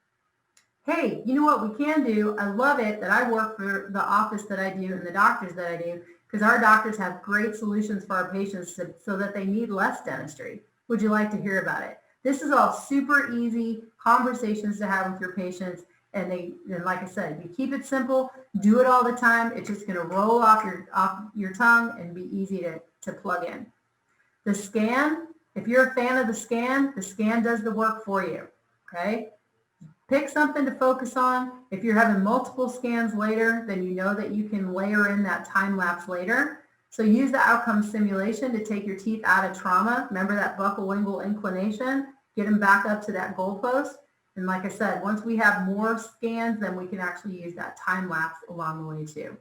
[SPEAKER 4] Hey, you know what we can do? I love it that I work for the office that I do and the doctors that I do, because our doctors have great solutions for our patients so that they need less dentistry. Would you like to hear about it? This is all super easy conversations to have with your patients. And like I said, you keep it simple, do it all the time. It's just going to roll off your tongue and be easy to plug in. The scan, if you're a fan of the scan does the work for you, okay? Pick something to focus on. If you're having multiple scans later, then you know that you can layer in that time lapse later. So use the outcome simulation to take your teeth out of trauma. Remember that buccal-lingual inclination? Get them back up to that goalpost. And like I said, once we have more scans, then we can actually use that time lapse along the way too.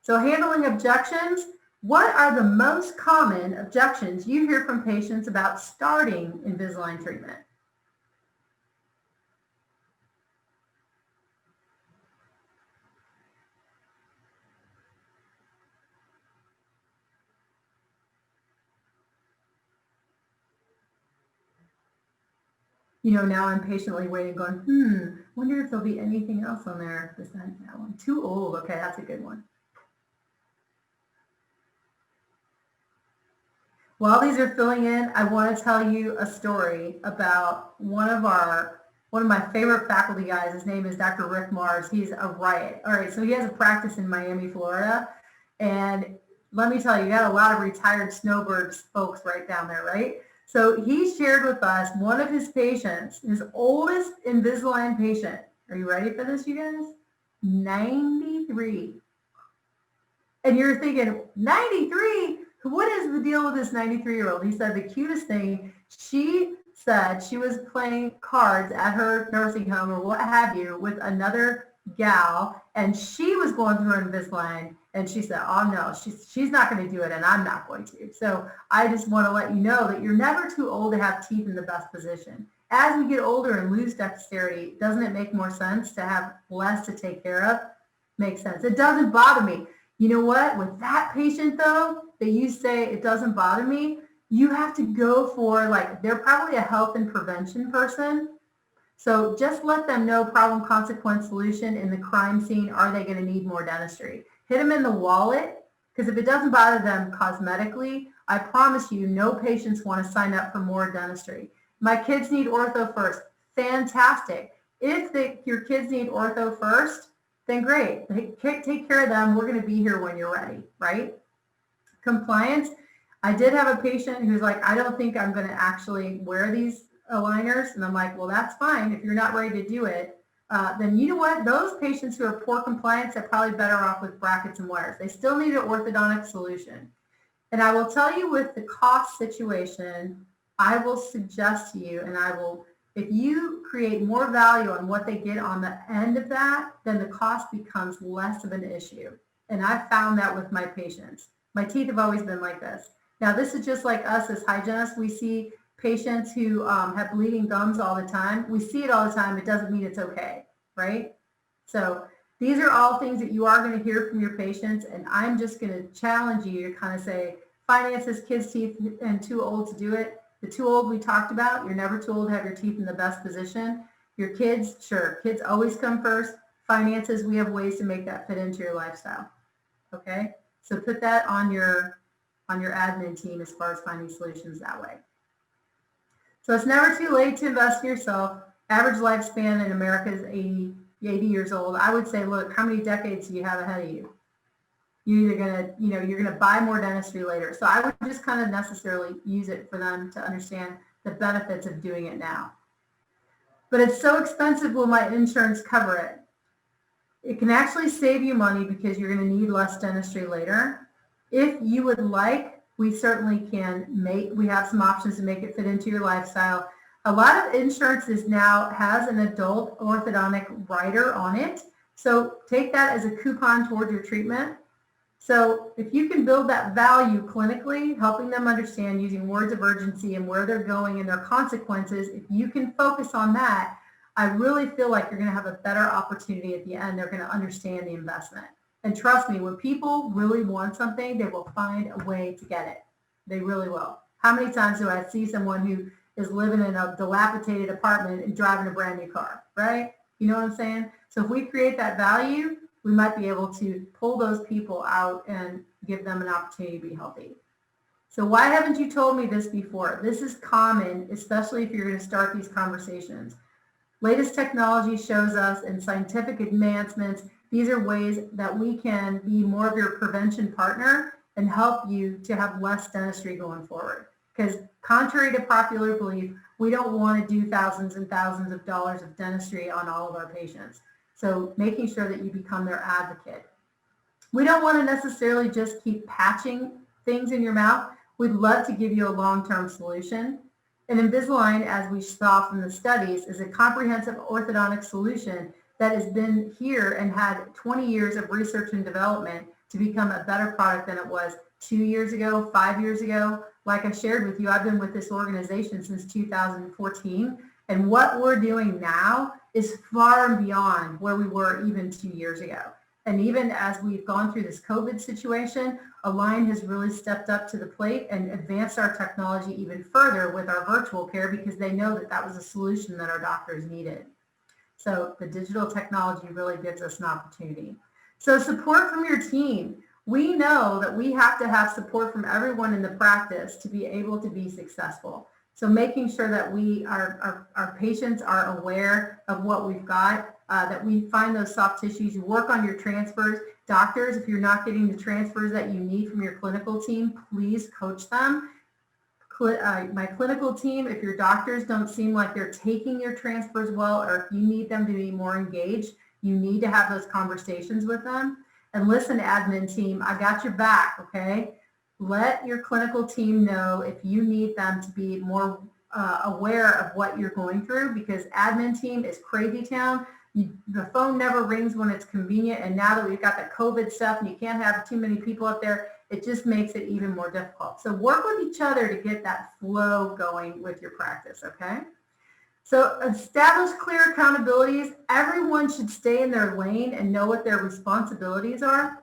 [SPEAKER 4] So handling objections, what are the most common objections you hear from patients about starting Invisalign treatment? You know, now I'm patiently waiting going, wonder if there'll be anything else on there besides that one. Too old. Okay, that's a good one. While these are filling in, I want to tell you a story about one of my favorite faculty guys. His name is Dr. Rick Mars. He's a riot. All right, so he has a practice in Miami, Florida. And let me tell you, you got a lot of retired snowbirds folks right down there, right? So he shared with us one of his patients, his oldest Invisalign patient. Are you ready for this, you guys? 93. And you're thinking, 93? What is the deal with this 93-year-old? He said the cutest thing, she said she was playing cards at her nursing home or what have you with another gal, and she was going through Invisalign, and she said, oh no, she's not going to do it, and I'm not going to. So I just want to let you know that you're never too old to have teeth in the best position. As we get older and lose dexterity, doesn't it make more sense to have less to take care of? Makes sense. It doesn't bother me. You know what? With that patient, though, that you say it doesn't bother me, you have to go for, like, they're probably a health and prevention person. So just let them know problem, consequence, solution in the crime scene. Are they going to need more dentistry? Hit them in the wallet, because if it doesn't bother them cosmetically, I promise you no patients want to sign up for more dentistry. My kids need ortho first. Fantastic. If your kids need ortho first, then great. Take care of them. We're going to be here when you're ready, right? Compliance. I did have a patient who's like, I don't think I'm going to actually wear these aligners. And I'm like, well, that's fine. If you're not ready to do it, then you know what? Those patients who are poor compliance are probably better off with brackets and wires. They still need an orthodontic solution. And I will tell you, with the cost situation, I will suggest to you, and if you create more value on what they get on the end of that, then the cost becomes less of an issue. And I found that with my patients. My teeth have always been like this. Now, this is just like us as hygienists. We see patients who have bleeding gums all the time. We see it all the time. It doesn't mean it's okay, right? So these are all things that you are going to hear from your patients. And I'm just going to challenge you to kind of say, finances, kids' teeth, and too old to do it. The too old we talked about, you're never too old to have your teeth in the best position. Your kids, sure, kids always come first. Finances, we have ways to make that fit into your lifestyle. Okay, so put that on your admin team as far as finding solutions that way. So it's never too late to invest in yourself. Average lifespan in America is 80 years old. I would say, look, how many decades do you have ahead of you? You're either you're gonna buy more dentistry later. So I would just kind of necessarily use it for them to understand the benefits of doing it now. But it's so expensive, will my insurance cover it? It can actually save you money because you're gonna need less dentistry later. If you would like, we certainly we have some options to make it fit into your lifestyle. A lot of insurances now has an adult orthodontic rider on it. So take that as a coupon toward your treatment. So if you can build that value clinically, helping them understand using words of urgency and where they're going and their consequences, if you can focus on that, I really feel like you're going to have a better opportunity at the end. They're going to understand the investment. And trust me, when people really want something, they will find a way to get it. They really will. How many times do I see someone who is living in a dilapidated apartment and driving a brand new car, right? You know what I'm saying? So if we create that value, we might be able to pull those people out and give them an opportunity to be healthy. So why haven't you told me this before? This is common, especially if you're going to start these conversations. Latest technology shows us, and scientific advancements, these are ways that we can be more of your prevention partner and help you to have less dentistry going forward. Because contrary to popular belief, we don't want to do thousands and thousands of dollars of dentistry on all of our patients. So making sure that you become their advocate. We don't want to necessarily just keep patching things in your mouth. We'd love to give you a long-term solution. And Invisalign, as we saw from the studies, is a comprehensive orthodontic solution that has been here and had 20 years of research and development to become a better product than it was 2 years ago, 5 years ago. Like I shared with you, I've been with this organization since 2014. And what we're doing now is far and beyond where we were even 2 years ago. And even as we've gone through this COVID situation, Align has really stepped up to the plate and advanced our technology even further with our virtual care, because they know that that was a solution that our doctors needed. So the digital technology really gives us an opportunity. So support from your team. We know that we have to have support from everyone in the practice to be able to be successful. So making sure that our patients are aware of what we've got, that we find those soft tissues, you work on your transfers. Doctors, if you're not getting the transfers that you need from your clinical team, please coach them. my clinical team, if your doctors don't seem like they're taking your transfers well, or if you need them to be more engaged, you need to have those conversations with them. And listen, admin team, I got your back, okay? Let your clinical team know if you need them to be more aware of what you're going through, because admin team is crazy town. The phone never rings when it's convenient, and now that we've got the COVID stuff and you can't have too many people up there, it just makes it even more difficult. So work with each other to get that flow going with your practice, okay? So establish clear accountabilities. Everyone should stay in their lane and know what their responsibilities are.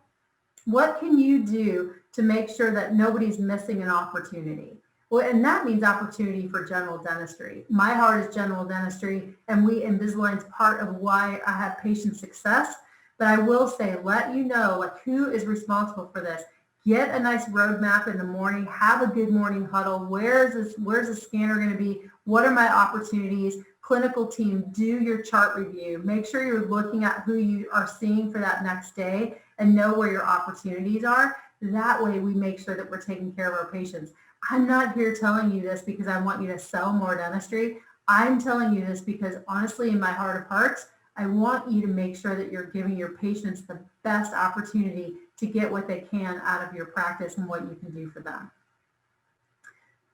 [SPEAKER 4] What can you do to make sure that nobody's missing an opportunity? Well, and that means opportunity for general dentistry. My heart is general dentistry, and Invisalign's part of why I have patient success. But I will say, let you know, like, who is responsible for this. Get a nice roadmap in the morning. Have a good morning huddle. Where's the scanner going to be? What are my opportunities? Clinical team, do your chart review. Make sure you're looking at who you are seeing for that next day and know where your opportunities are. That way we make sure that we're taking care of our patients. I'm not here telling you this because I want you to sell more dentistry. I'm telling you this because honestly, in my heart of hearts, I want you to make sure that you're giving your patients the best opportunity to get what they can out of your practice and what you can do for them.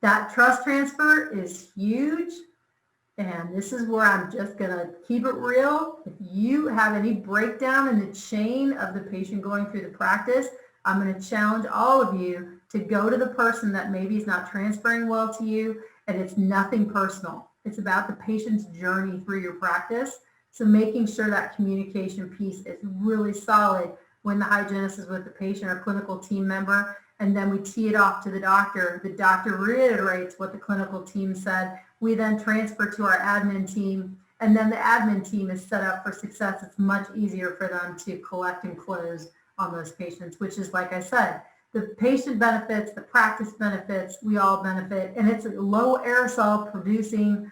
[SPEAKER 4] That trust transfer is huge. And this is where I'm just going to keep it real. If you have any breakdown in the chain of the patient going through the practice, I'm going to challenge all of you to go to the person that maybe is not transferring well to you, and it's nothing personal. It's about the patient's journey through your practice. So making sure that communication piece is really solid when the hygienist is with the patient or clinical team member, and then we tee it off to the doctor. The doctor reiterates what the clinical team said. We then transfer to our admin team, and then the admin team is set up for success. It's much easier for them to collect and close on those patients, which is, like I said, the patient benefits, the practice benefits, we all benefit, and it's a low aerosol producing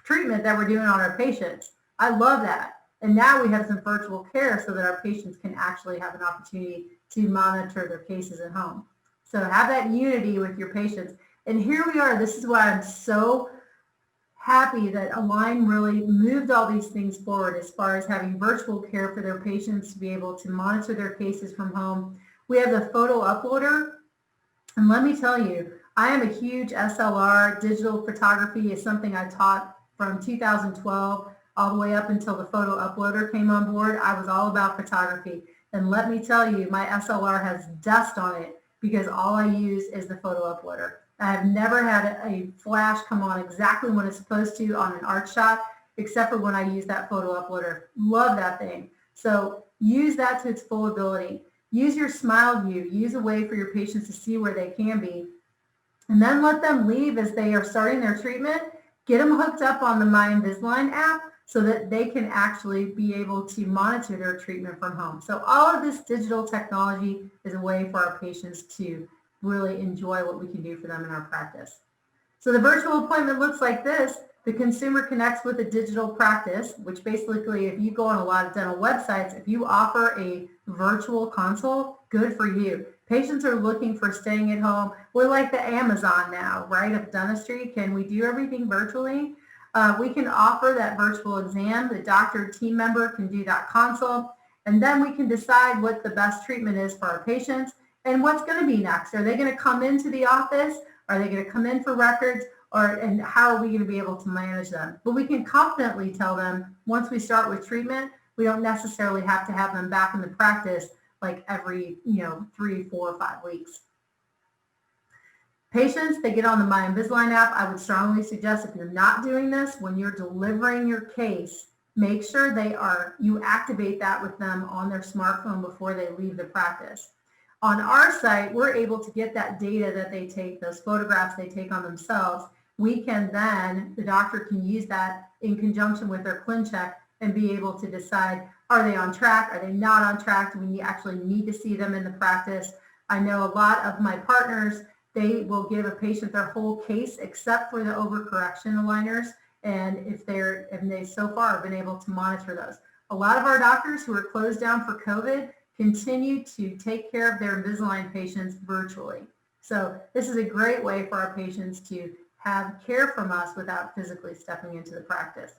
[SPEAKER 4] treatment that we're doing on our patients. I love that. And now we have some virtual care so that our patients can actually have an opportunity to monitor their cases at home. So have that unity with your patients. And here we are. This is why I'm so happy that Align really moved all these things forward as far as having virtual care for their patients to be able to monitor their cases from home. We have the photo uploader. And let me tell you, I am a huge SLR. Digital photography is something I taught from 2012 all the way up until the photo uploader came on board. I was all about photography. And let me tell you, my SLR has dust on it because all I use is the photo uploader. I have never had a flash come on exactly when it's supposed to on an art shot, except for when I use that photo uploader. Love that thing. So use that to its full ability. Use your smile view. Use a way for your patients to see where they can be. And then let them leave as they are starting their treatment. Get them hooked up on the My Invisalign app so that they can actually be able to monitor their treatment from home. So all of this digital technology is a way for our patients to really enjoy what we can do for them in our practice. So the virtual appointment looks like this. The consumer connects with a digital practice, which basically, if you go on a lot of dental websites, if you offer a virtual consult, good for you. Patients are looking for staying at home. We're like the Amazon now, right, of dentistry. Can we do everything virtually? We can offer that virtual exam. The doctor team member can do that consult, and then we can decide what the best treatment is for our patients and what's going to be next. Are they going to come into the office? Are they going to come in for records? And how are we going to be able to manage them? But we can confidently tell them once we start with treatment, we don't necessarily have to have them back in the practice like every 3, 4, 5 weeks. Patients, they get on the My Invisalign app. I would strongly suggest, if you're not doing this, when you're delivering your case, make sure you activate that with them on their smartphone before they leave the practice. On our site, we're able to get that data that they take, those photographs they take on themselves. We can then, the doctor can use that in conjunction with their ClinCheck and be able to decide, are they on track? Are they not on track? Do we actually need to see them in the practice? I know a lot of my partners, they will give a patient their whole case except for the overcorrection aligners. And if they so far have been able to monitor those. A lot of our doctors who are closed down for COVID continue to take care of their Invisalign patients virtually. So this is a great way for our patients to have care from us without physically stepping into the practice.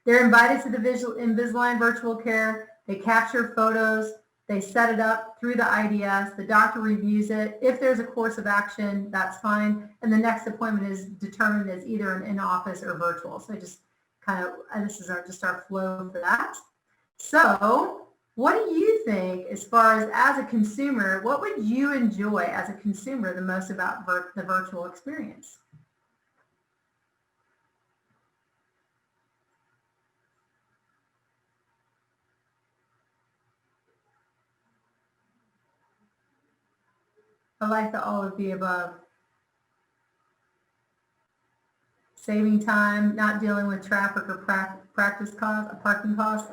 [SPEAKER 4] They're invited to the Invisalign virtual care. They capture photos. They set it up through the IDS. The doctor reviews it. If there's a course of action, that's fine. And the next appointment is determined as either an in-office or virtual. So just kind of, this is just our flow for that. So what do you think as far as a consumer, what would you enjoy as a consumer the most about the virtual experience? I like the all of the above. Saving time, not dealing with traffic or parking costs.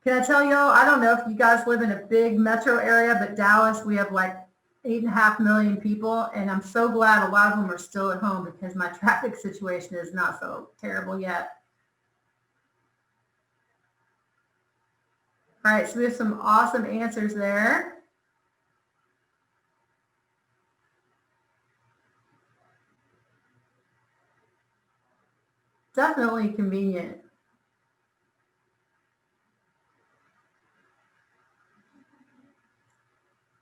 [SPEAKER 4] Can I tell y'all, I don't know if you guys live in a big metro area, but Dallas, we have like 8.5 million people, and I'm so glad a lot of them are still at home because my traffic situation is not so terrible yet. All right, so we have some awesome answers there. Definitely convenient.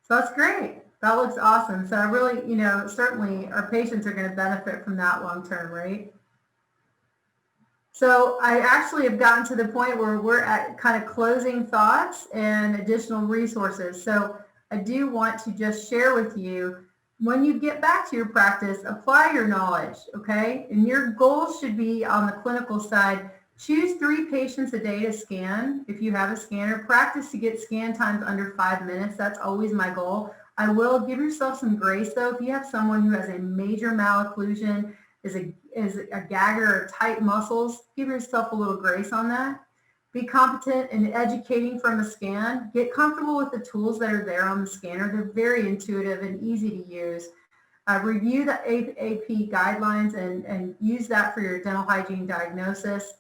[SPEAKER 4] So that's great. That looks awesome. So I really, certainly our patients are going to benefit from that long term, right? So I actually have gotten to the point where we're at kind of closing thoughts and additional resources. So I do want to just share with you, when you get back to your practice, apply your knowledge, okay? And your goals should be on the clinical side. Choose 3 patients a day to scan if you have a scanner. Practice to get scan times under 5 minutes. That's always my goal. I will give yourself some grace though. If you have someone who has a major malocclusion, is a gagger or tight muscles, give yourself a little grace on that. Be competent in educating from a scan. Get comfortable with the tools that are there on the scanner. They're very intuitive and easy to use. Review the AP guidelines and use that for your dental hygiene diagnosis.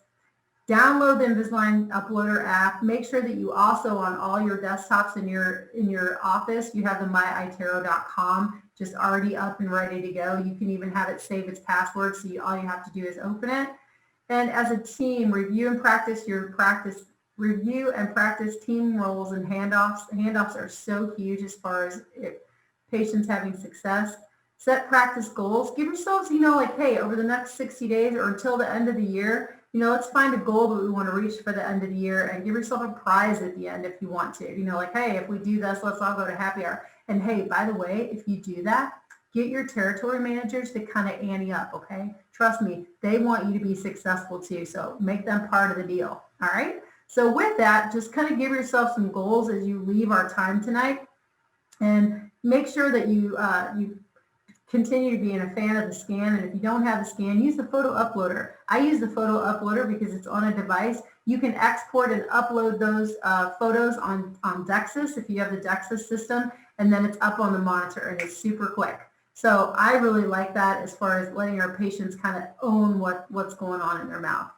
[SPEAKER 4] Download the Invisalign Uploader app. Make sure that you also on all your desktops in your office, you have the myiTero.com just already up and ready to go. You can even have it save its password, so all you have to do is open it. And as a team, review and practice team roles and handoffs. Handoffs are so huge as far as patients having success. Set practice goals. Give yourselves, like, hey, over the next 60 days or until the end of the year, let's find a goal that we want to reach for the end of the year and give yourself a prize at the end if you want to. Like, hey, if we do this, let's all go to happy hour. And hey, by the way, if you do that, get your territory managers to kind of ante up, okay? Trust me, they want you to be successful too, so make them part of the deal, all right? So with that, just kind of give yourself some goals as you leave our time tonight, and make sure that you continue being a fan of the scan, and if you don't have the scan, use the photo uploader. I use the photo uploader because it's on a device. You can export and upload those photos on DEXIS if you have the DEXIS system, and then it's up on the monitor, and it's super quick. So I really like that as far as letting our patients kind of own what's going on in their mouth.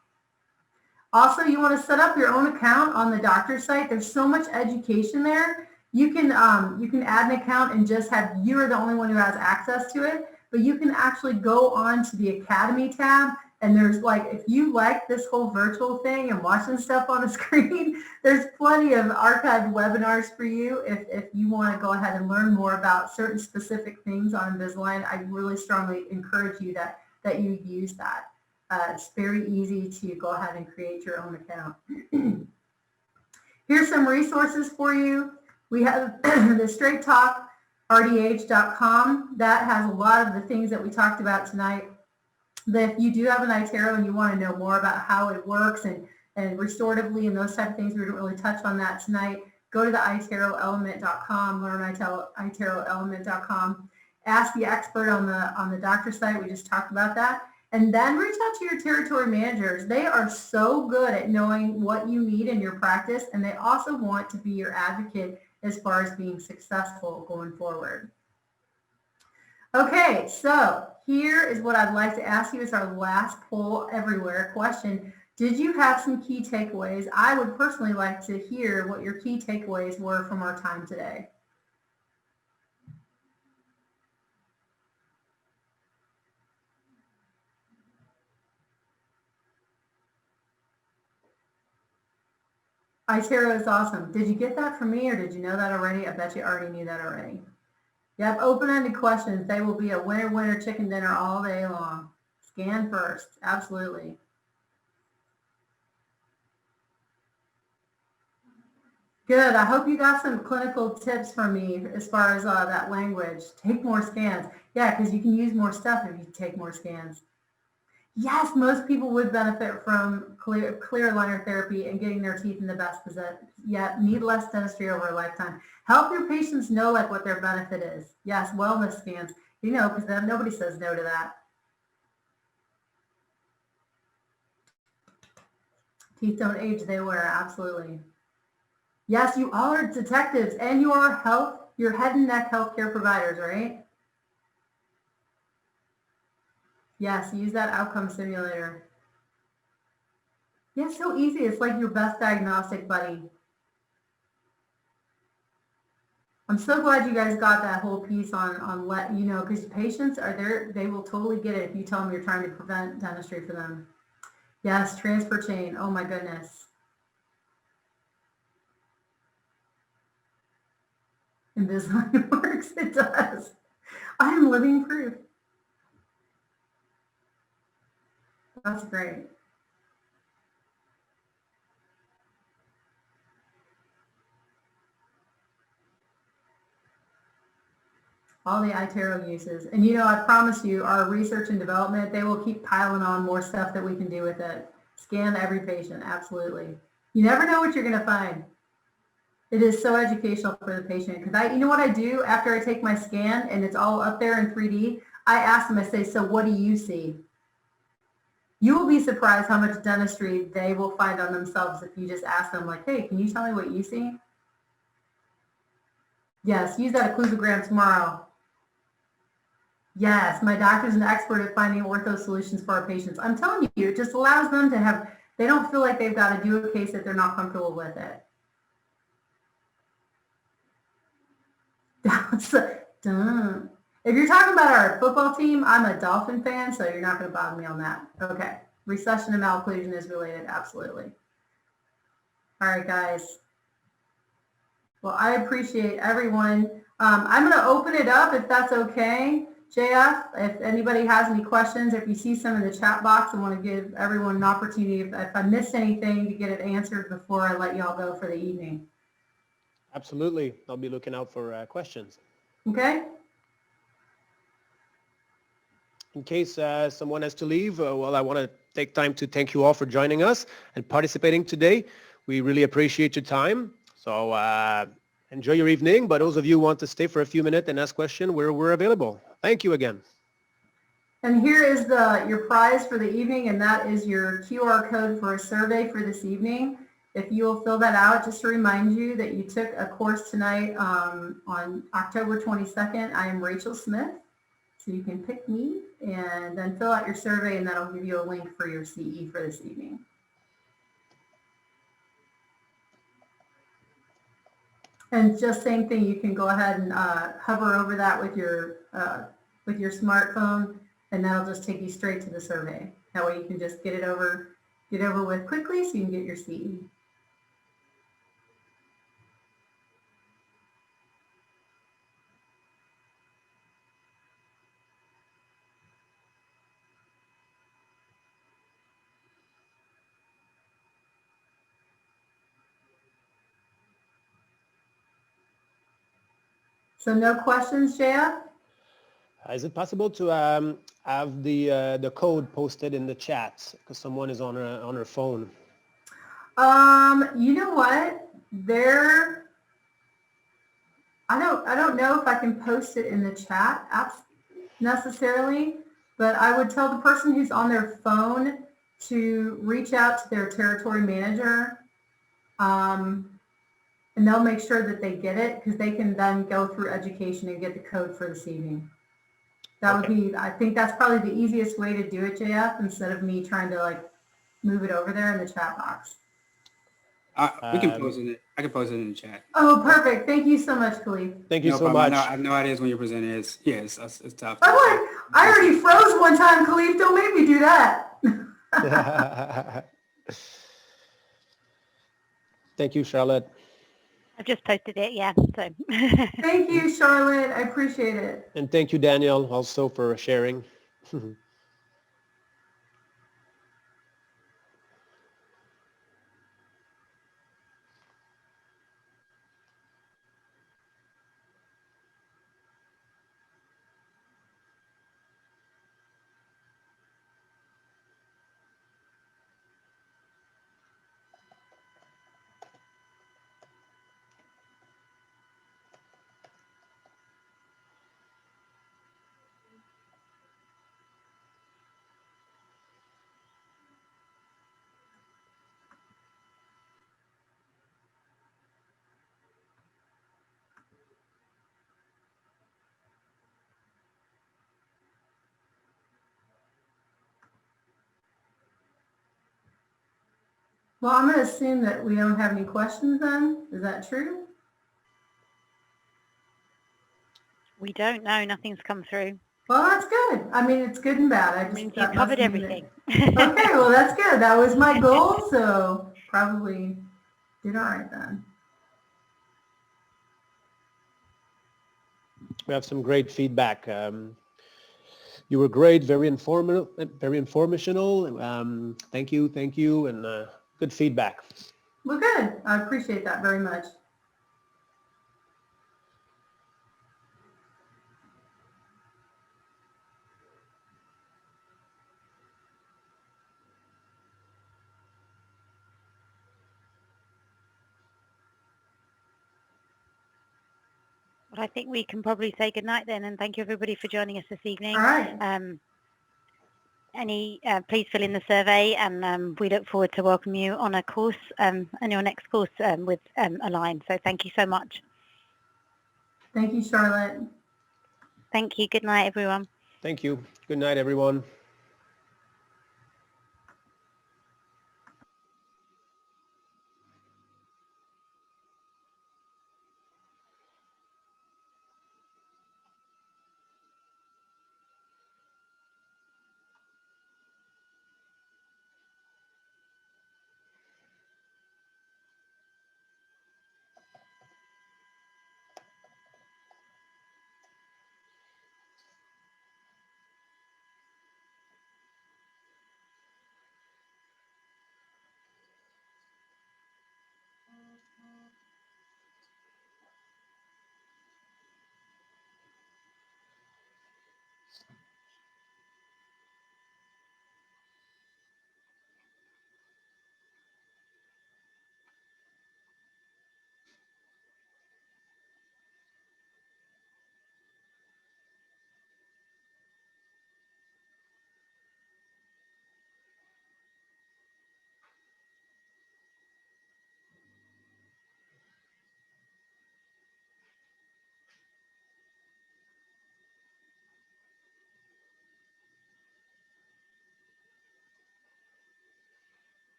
[SPEAKER 4] Also, you want to set up your own account on the doctor's site. There's so much education there. You can add an account and just have, you're the only one who has access to it, but you can actually go on to the Academy tab, and there's like, if you like this whole virtual thing and watching stuff on a screen, there's plenty of archived webinars for you if you want to go ahead and learn more about certain specific things on Invisalign. I really strongly encourage you that you use that. It's very easy to go ahead and create your own account. Here's some resources for you. We have the Straight Talk, RDH.com. That has a lot of the things that we talked about tonight. That if you do have an iTero and you want to know more about how it works and restoratively and those type of things, we didn't really touch on that tonight. Go to the iTeroElement.com, learn iTeroElement.com. Ask the expert on the doctor site. We just talked about that. And then reach out to your territory managers. They are so good at knowing what you need in your practice, and they also want to be your advocate as far as being successful going forward. Okay, so here is what I'd like to ask you as our last poll everywhere question. Did you have some key takeaways? I would personally like to hear what your key takeaways were from our time today. iTero is awesome. Did you get that from me or did you know that already? I bet you already knew that already. Yep, open-ended questions. They will be a winner chicken dinner all day long. Scan first. Absolutely. Good. I hope you got some clinical tips from me as far as that language. Take more scans. Yeah, because you can use more stuff if you take more scans. Yes, most people would benefit from clear aligner therapy and getting their teeth in the best position. Yeah, need less dentistry over a lifetime. Help your patients know like what their benefit is. Yes, wellness scans. You know, because then nobody says no to that. Teeth don't age, they wear. Absolutely. Yes, you all are detectives and you're head and neck healthcare providers, right? Yes, use that outcome simulator. Yeah, so easy. It's like your best diagnostic buddy. I'm so glad you guys got that whole piece on let you know, because patients are there, they will totally get it if you tell them you're trying to prevent dentistry for them. Yes, transfer chain. Oh my goodness. Invisalign works. It does. I am living proof. That's great. All the iTero uses. And you know, I promise you, our research and development, they will keep piling on more stuff that we can do with it. Scan every patient, absolutely. You never know what you're going to find. It is so educational for the patient. Because you know what I do after I take my scan and it's all up there in 3D? I ask them, I say, so what do you see? You will be surprised how much dentistry they will find on themselves if you just ask them like, hey, can you tell me what you see? Yes, use that occlusogram tomorrow. Yes, my doctor's an expert at finding ortho solutions for our patients. I'm telling you, it just allows them to have, they don't feel like they've got to do a case that they're not comfortable with it. Dumb. If you're talking about our football team, I'm a Dolphin fan, so you're not going to bother me on that. Okay. Recession and malocclusion is related. Absolutely. All right, guys. Well, I appreciate everyone. I'm going to open it up if that's okay. JF, if anybody has any questions, if you see some in the chat box, I want to give everyone an opportunity, if I missed anything, to get it answered before I let you all go for the evening.
[SPEAKER 3] Absolutely. I'll be looking out for questions.
[SPEAKER 4] Okay?
[SPEAKER 3] In case someone has to leave, well, I want to take time to thank you all for joining us and participating today. We really appreciate your time. So enjoy your evening. But those of you who want to stay for a few minutes and ask questions, we're available. Thank you again.
[SPEAKER 4] And here is your prize for the evening, and that is your QR code for a survey for this evening. If you will fill that out, just to remind you that you took a course tonight on October 22nd. I am Rachel Smith. So you can pick me and then fill out your survey, and that'll give you a link for your CE for this evening. And just same thing, you can go ahead and hover over that with your smartphone, and that'll just take you straight to the survey. That way you can just get over with quickly so you can get your CE. So no questions, JF?
[SPEAKER 3] Is it possible to have the code posted in the chat because someone is on her phone?
[SPEAKER 4] You know what? I don't know if I can post it in the chat necessarily, but I would tell the person who's on their phone to reach out to their territory manager, and they'll make sure that they get it, because they can then go through education and get the code for this evening. That would be, I think that's probably the easiest way to do it, JF, instead of me trying to like move it over there in the chat box.
[SPEAKER 6] We can post it. I can post it in the chat.
[SPEAKER 4] Oh, perfect. Thank you so much, Khalif.
[SPEAKER 3] Thank you
[SPEAKER 6] No
[SPEAKER 3] so
[SPEAKER 6] problem.
[SPEAKER 3] much.
[SPEAKER 6] I know how it is when you're presenting. It's tough.
[SPEAKER 4] I already froze one time, Khalif. Don't make me do that.
[SPEAKER 3] Thank you, Charlotte.
[SPEAKER 5] I've just posted it, yeah. So
[SPEAKER 4] Thank you, Charlotte. I appreciate it.
[SPEAKER 3] And thank you, Daniel, also for sharing.
[SPEAKER 4] Well, I'm going to assume that we don't have any questions then. Is that true?
[SPEAKER 5] we don't know, nothing's come through.
[SPEAKER 4] Well, that's good. I mean, it's good and bad. I
[SPEAKER 5] I
[SPEAKER 4] just
[SPEAKER 5] mean,
[SPEAKER 4] that
[SPEAKER 5] you've covered
[SPEAKER 4] must mean
[SPEAKER 5] everything.
[SPEAKER 4] that- Okay, well, that's good. That was my goal, so probably did all right then.
[SPEAKER 3] We have some great feedback. You were great, very informational. Thank you, and good feedback.
[SPEAKER 4] Well, good. I appreciate that very much.
[SPEAKER 5] Well, I think we can probably say goodnight then, and thank you everybody for joining us this evening.
[SPEAKER 4] All right.
[SPEAKER 5] Please fill in the survey, and we look forward to welcome you on a course, on your next course with Align. So thank you so much.
[SPEAKER 4] Thank you, Charlotte.
[SPEAKER 5] Thank you. Good night, everyone.
[SPEAKER 3] Thank you. Good night, everyone.